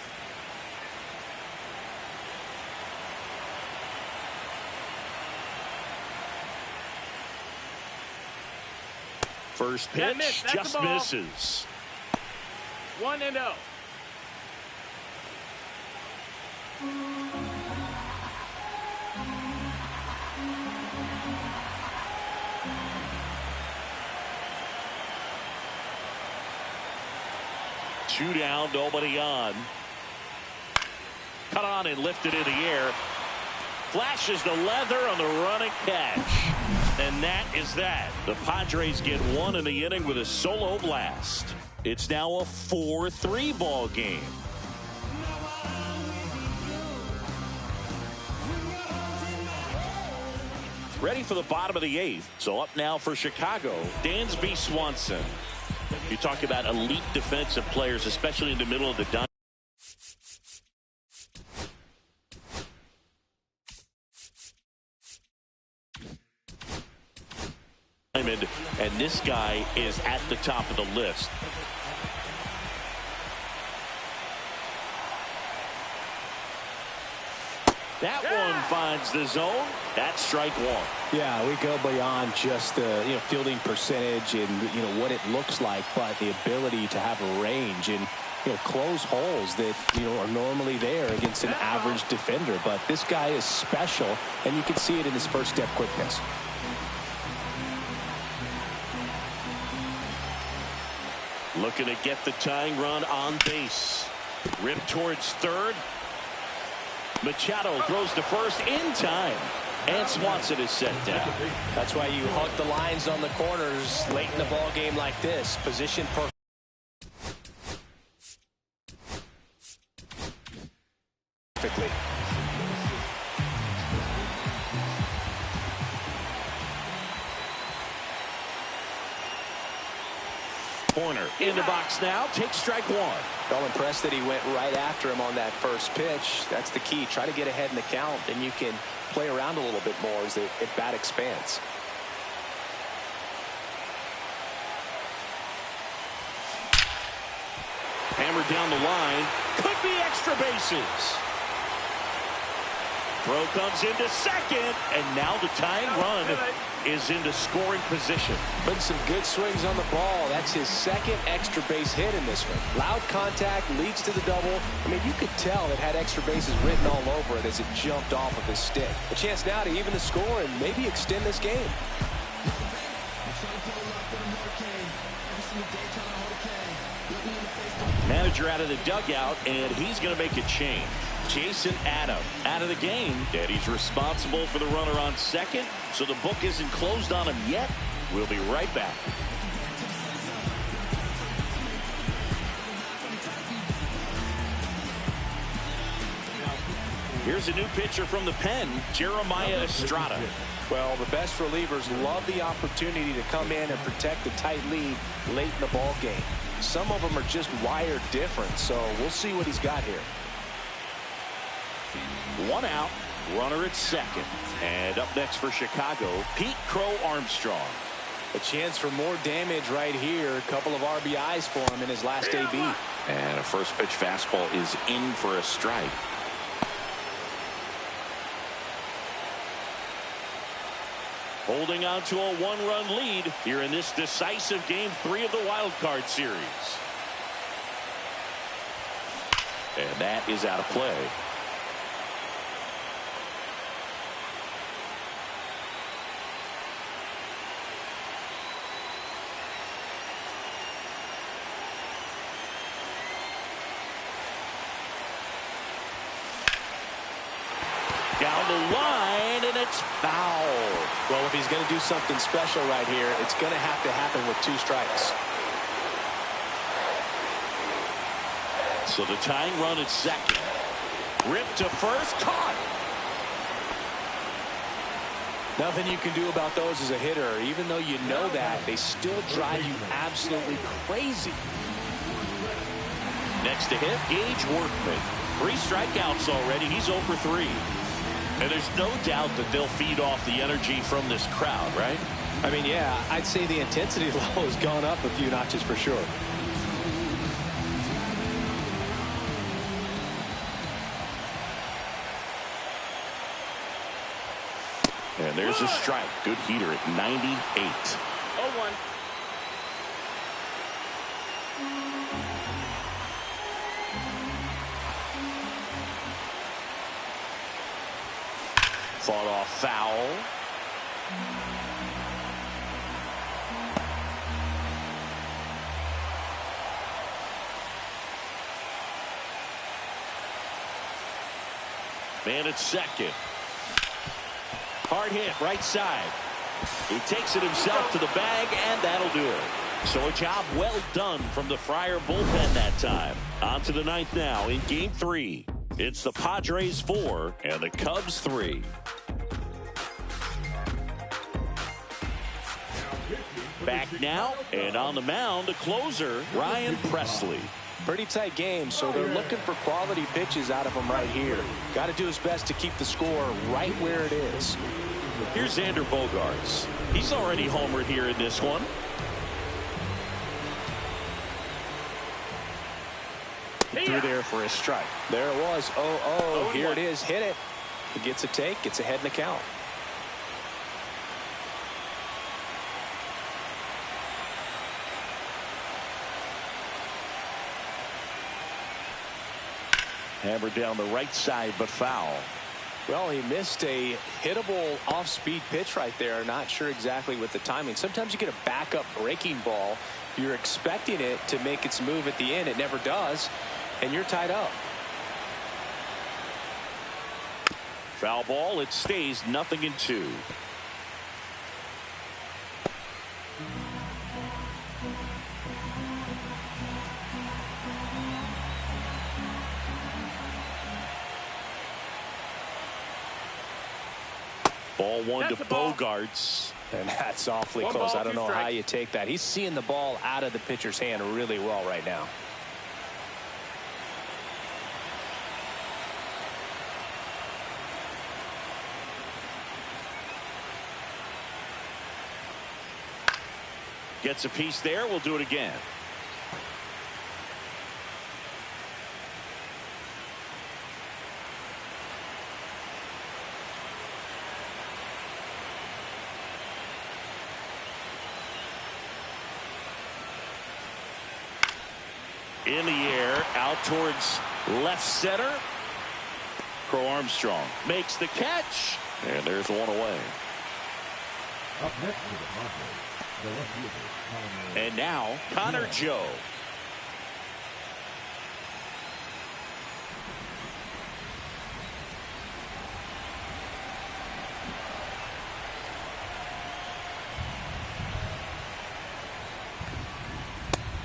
First pitch just misses. 1-0. Two down, nobody on. Cut on and lifted in the air. Flashes the leather on the running catch. And that is that. The Padres get one in the inning with a solo blast. It's now a 4-3 ball game. Ready for the bottom of the 8th. So up now for Chicago, Dansby Swanson. You talk about elite defensive players, especially in the middle of the diamond, and this guy is at the top of the list. That one finds the zone. That's strike one. Yeah, we go beyond just the fielding percentage and what it looks like, but the ability to have a range and close holes that are normally there against an average defender. But this guy is special, and you can see it in his first step quickness. Looking to get the tying run on base. Ripped towards third. Machado throws to first in time. And Swanson is set down. That's why you hug the lines on the corners late in the ball game like this. Position perfectly. Corner in the box now. Takes strike one. Well, impressed that he went right after him on that first pitch. That's the key. Try to get ahead in the count, then you can play around a little bit more as the at-bat expands. Hammered down the line. Could be extra bases. Throw comes into second, and now the tying run is into scoring position. Putting some good swings on the ball. That's his second extra base hit in this one. Loud contact leads to the double. I mean, you could tell it had extra bases written all over it as it jumped off of his stick. A chance now to even the score and maybe extend this game. Manager out of the dugout, and he's going to make a change. Jason Adam out of the game, and he's responsible for the runner on second, so the book isn't closed on him yet. We'll be right back. Here's a new pitcher from the pen, Jeremiah Estrada. Well, the best relievers love the opportunity to come in and protect a tight lead late in the ball game. Some of them are just wired different, so we'll see what he's got here. One out, runner at second. And up next for Chicago, Pete Crow Armstrong. A chance for more damage right here. A couple of RBIs for him in his last AB. And a first pitch fastball is in for a strike. holding on to a 1-run lead here in this decisive Game 3 of the Wild Card Series. And that is out of play. Down the line, and it's foul. Well, if he's going to do something special right here, it's going to have to happen with 2 strikes. So the tying run at second. Ripped to first, caught. Nothing you can do about those as a hitter. Even though you know that, they still drive you absolutely crazy. Next to hit, Gage Workman. 3 strikeouts already. He's 0 for 3. And there's no doubt that they'll feed off the energy from this crowd, right? I mean, yeah, I'd say the intensity level has gone up a few notches for sure. And there's a strike. Good heater at 98. 0-1. Fought off foul. Man at second. Hard hit right side. He takes it himself to the bag, and that'll do it. So a job well done from the Friar bullpen that time. On to the 9th now in Game 3. It's the Padres 4 and the Cubs 3. Back now, and on the mound, the closer, Ryan Presley. Pretty tight game, so they're looking for quality pitches out of him right here. Got to do his best to keep the score right where it is. Here's Xander Bogaerts. He's already homered here in this one. Through there for a strike. There it was. 0-0. Here it is. Hit it. He gets a take. Gets ahead in the count. Hammered down the right side, but foul. Well, he missed a hittable off-speed pitch right there. Not sure exactly with the timing. Sometimes you get a backup breaking ball. You're expecting it to make its move at the end. It never does, and you're tied up. Foul ball. It stays 0-2. Ball 1 to Bogaerts. And that's awfully close. Ball, I don't know 2 how strikes. you take that. He's seeing the ball out of the pitcher's hand really well right now. Gets a piece there. We'll do it again. In the air, out towards left center. Crow Armstrong makes the catch, and there's one away. Up next to the Padres, the left fielder, Connor. And now, Connor Joe.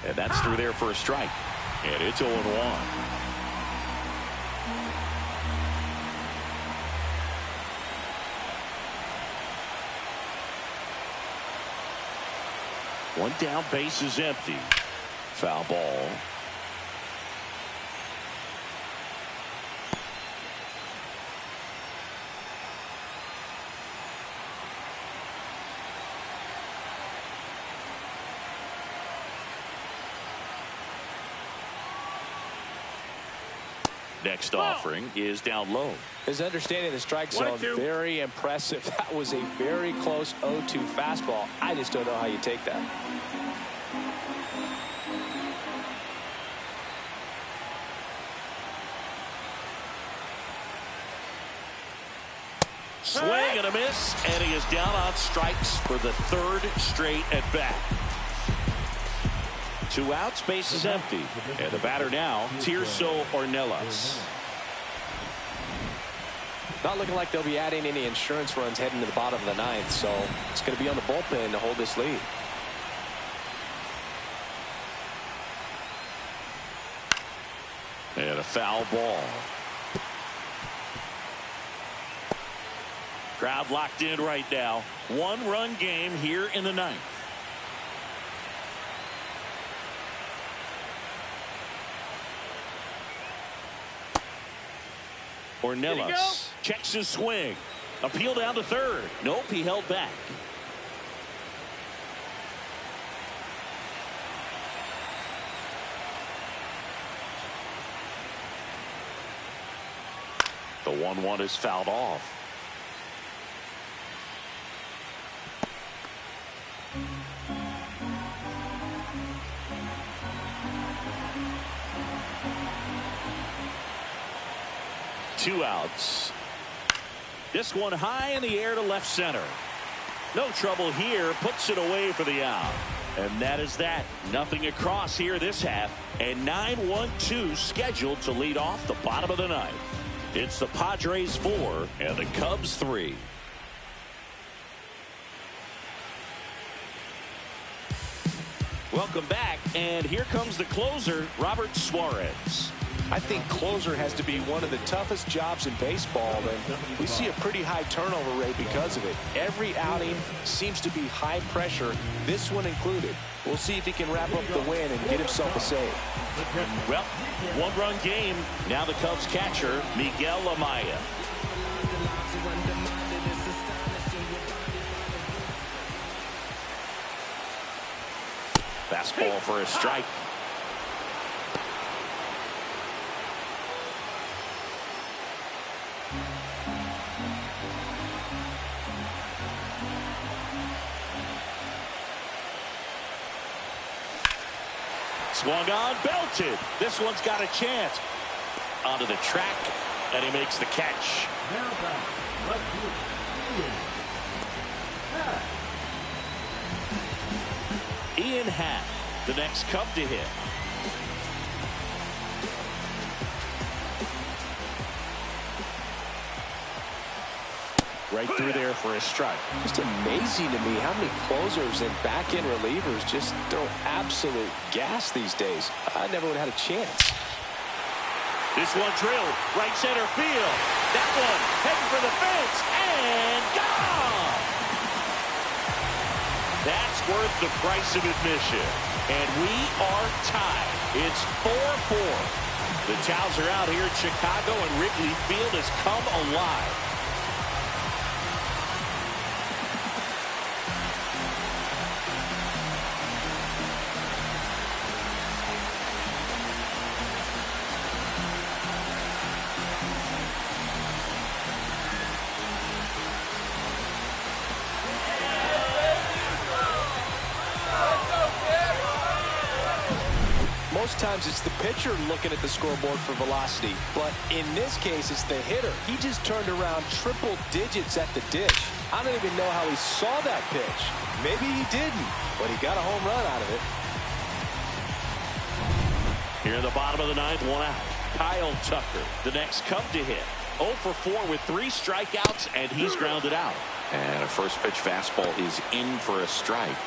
And that's through there for a strike. And it's 0-1. One down, base is empty. Foul ball. Next offering is down low. His understanding of the strike zone, very impressive. That was a very close 0-2 fastball. I just don't know how you take that. Swing and a miss, and he is down on strikes for the third straight at bat. 2 outs, base is empty. And the batter now, Tirso Ornelas. Not looking like they'll be adding any insurance runs heading to the bottom of the ninth, so it's going to be on the bullpen to hold this lead. And a foul ball. Crowd locked in right now. 1-run game here in the ninth. Ornelas checks his swing. Appeal down to third. Nope, he held back. The 1-1 is fouled off. Two outs. This one high in the air to left center. No trouble here. Puts it away for the out. And that is that. Nothing across here this half. And 9-1-2 scheduled to lead off the bottom of the ninth. It's the Padres 4 and the Cubs 3. Welcome back, and here comes the closer, Robert Suarez. I think closer has to be one of the toughest jobs in baseball, and we see a pretty high turnover rate because of it. Every outing seems to be high pressure, this one included. We'll see if he can wrap up the win and get himself a save. Well, 1-run game. Now the Cubs catcher, Miguel Amaya. Fastball for a strike. Swung on, belted. This one's got a chance. Onto the track, and he makes the catch. Ian Happ, the next Cub to hit. Right through there for a strike. Just amazing to me how many closers and back-end relievers just throw absolute gas these days. I never would have had a chance. This one drilled right center field. That one heading for the fence and gone. That's worth the price of admission. And we are tied. It's 4-4. The Towels are out here in Chicago, and Wrigley Field has come alive. Most times it's the pitcher looking at the scoreboard for velocity, but in this case it's the hitter. He just turned around triple digits at the dish. I don't even know how he saw that pitch. Maybe he didn't, but he got a home run out of it. Here in the bottom of the ninth, 1 out. Kyle Tucker, the next Cub to hit. 0 for 4 with 3 strikeouts, and he's grounded out. And a first pitch fastball is in for a strike.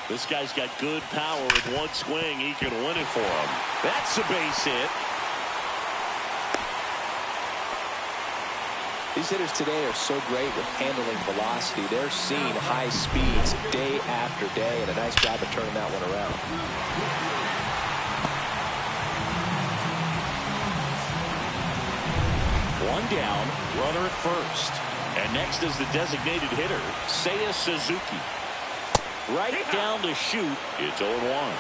This guy's got good power. With one swing, he can win it for him. That's a base hit. These hitters today are so great with handling velocity. They're seeing high speeds day after day, and a nice job of turning that one around. One down, runner at first. And next is the designated hitter, Seiya Suzuki. Right down to shoot. It's 0-1.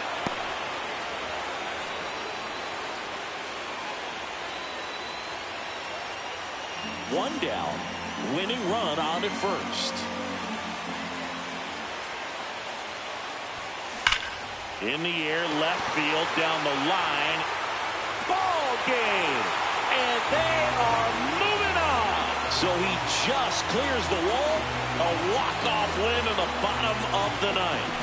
One down, winning run on at first. In the air, left field, down the line. Ball game. And they are moving on. So he just clears the wall. A walk-off win in the bottom of the ninth.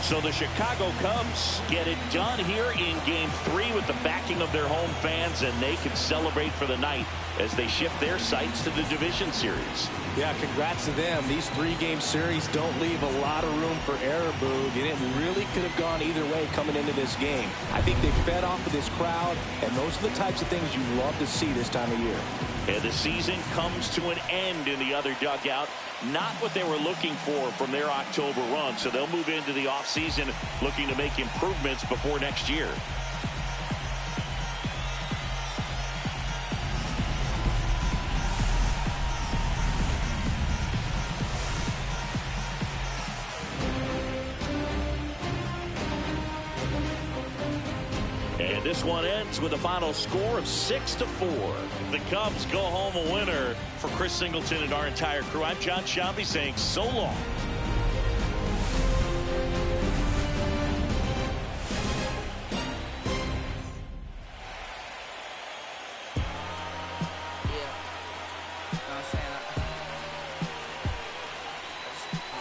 So the Chicago Cubs get it done here in Game 3 with the backing of their home fans, and they can celebrate for the night as they shift their sights to the division series. Yeah, congrats to them. These 3-game series don't leave a lot of room for error, Boog, and it really could have gone either way coming into this game. I think they fed off of this crowd, and those are the types of things you love to see this time of year. And the season comes to an end in the other dugout. Not what they were looking for from their October run, so they'll move into the offseason looking to make improvements before next year. And this one ends with a final score of 6-4. The Cubs go home a winner. For Chris Singleton and our entire crew, I'm John Shambi saying so long.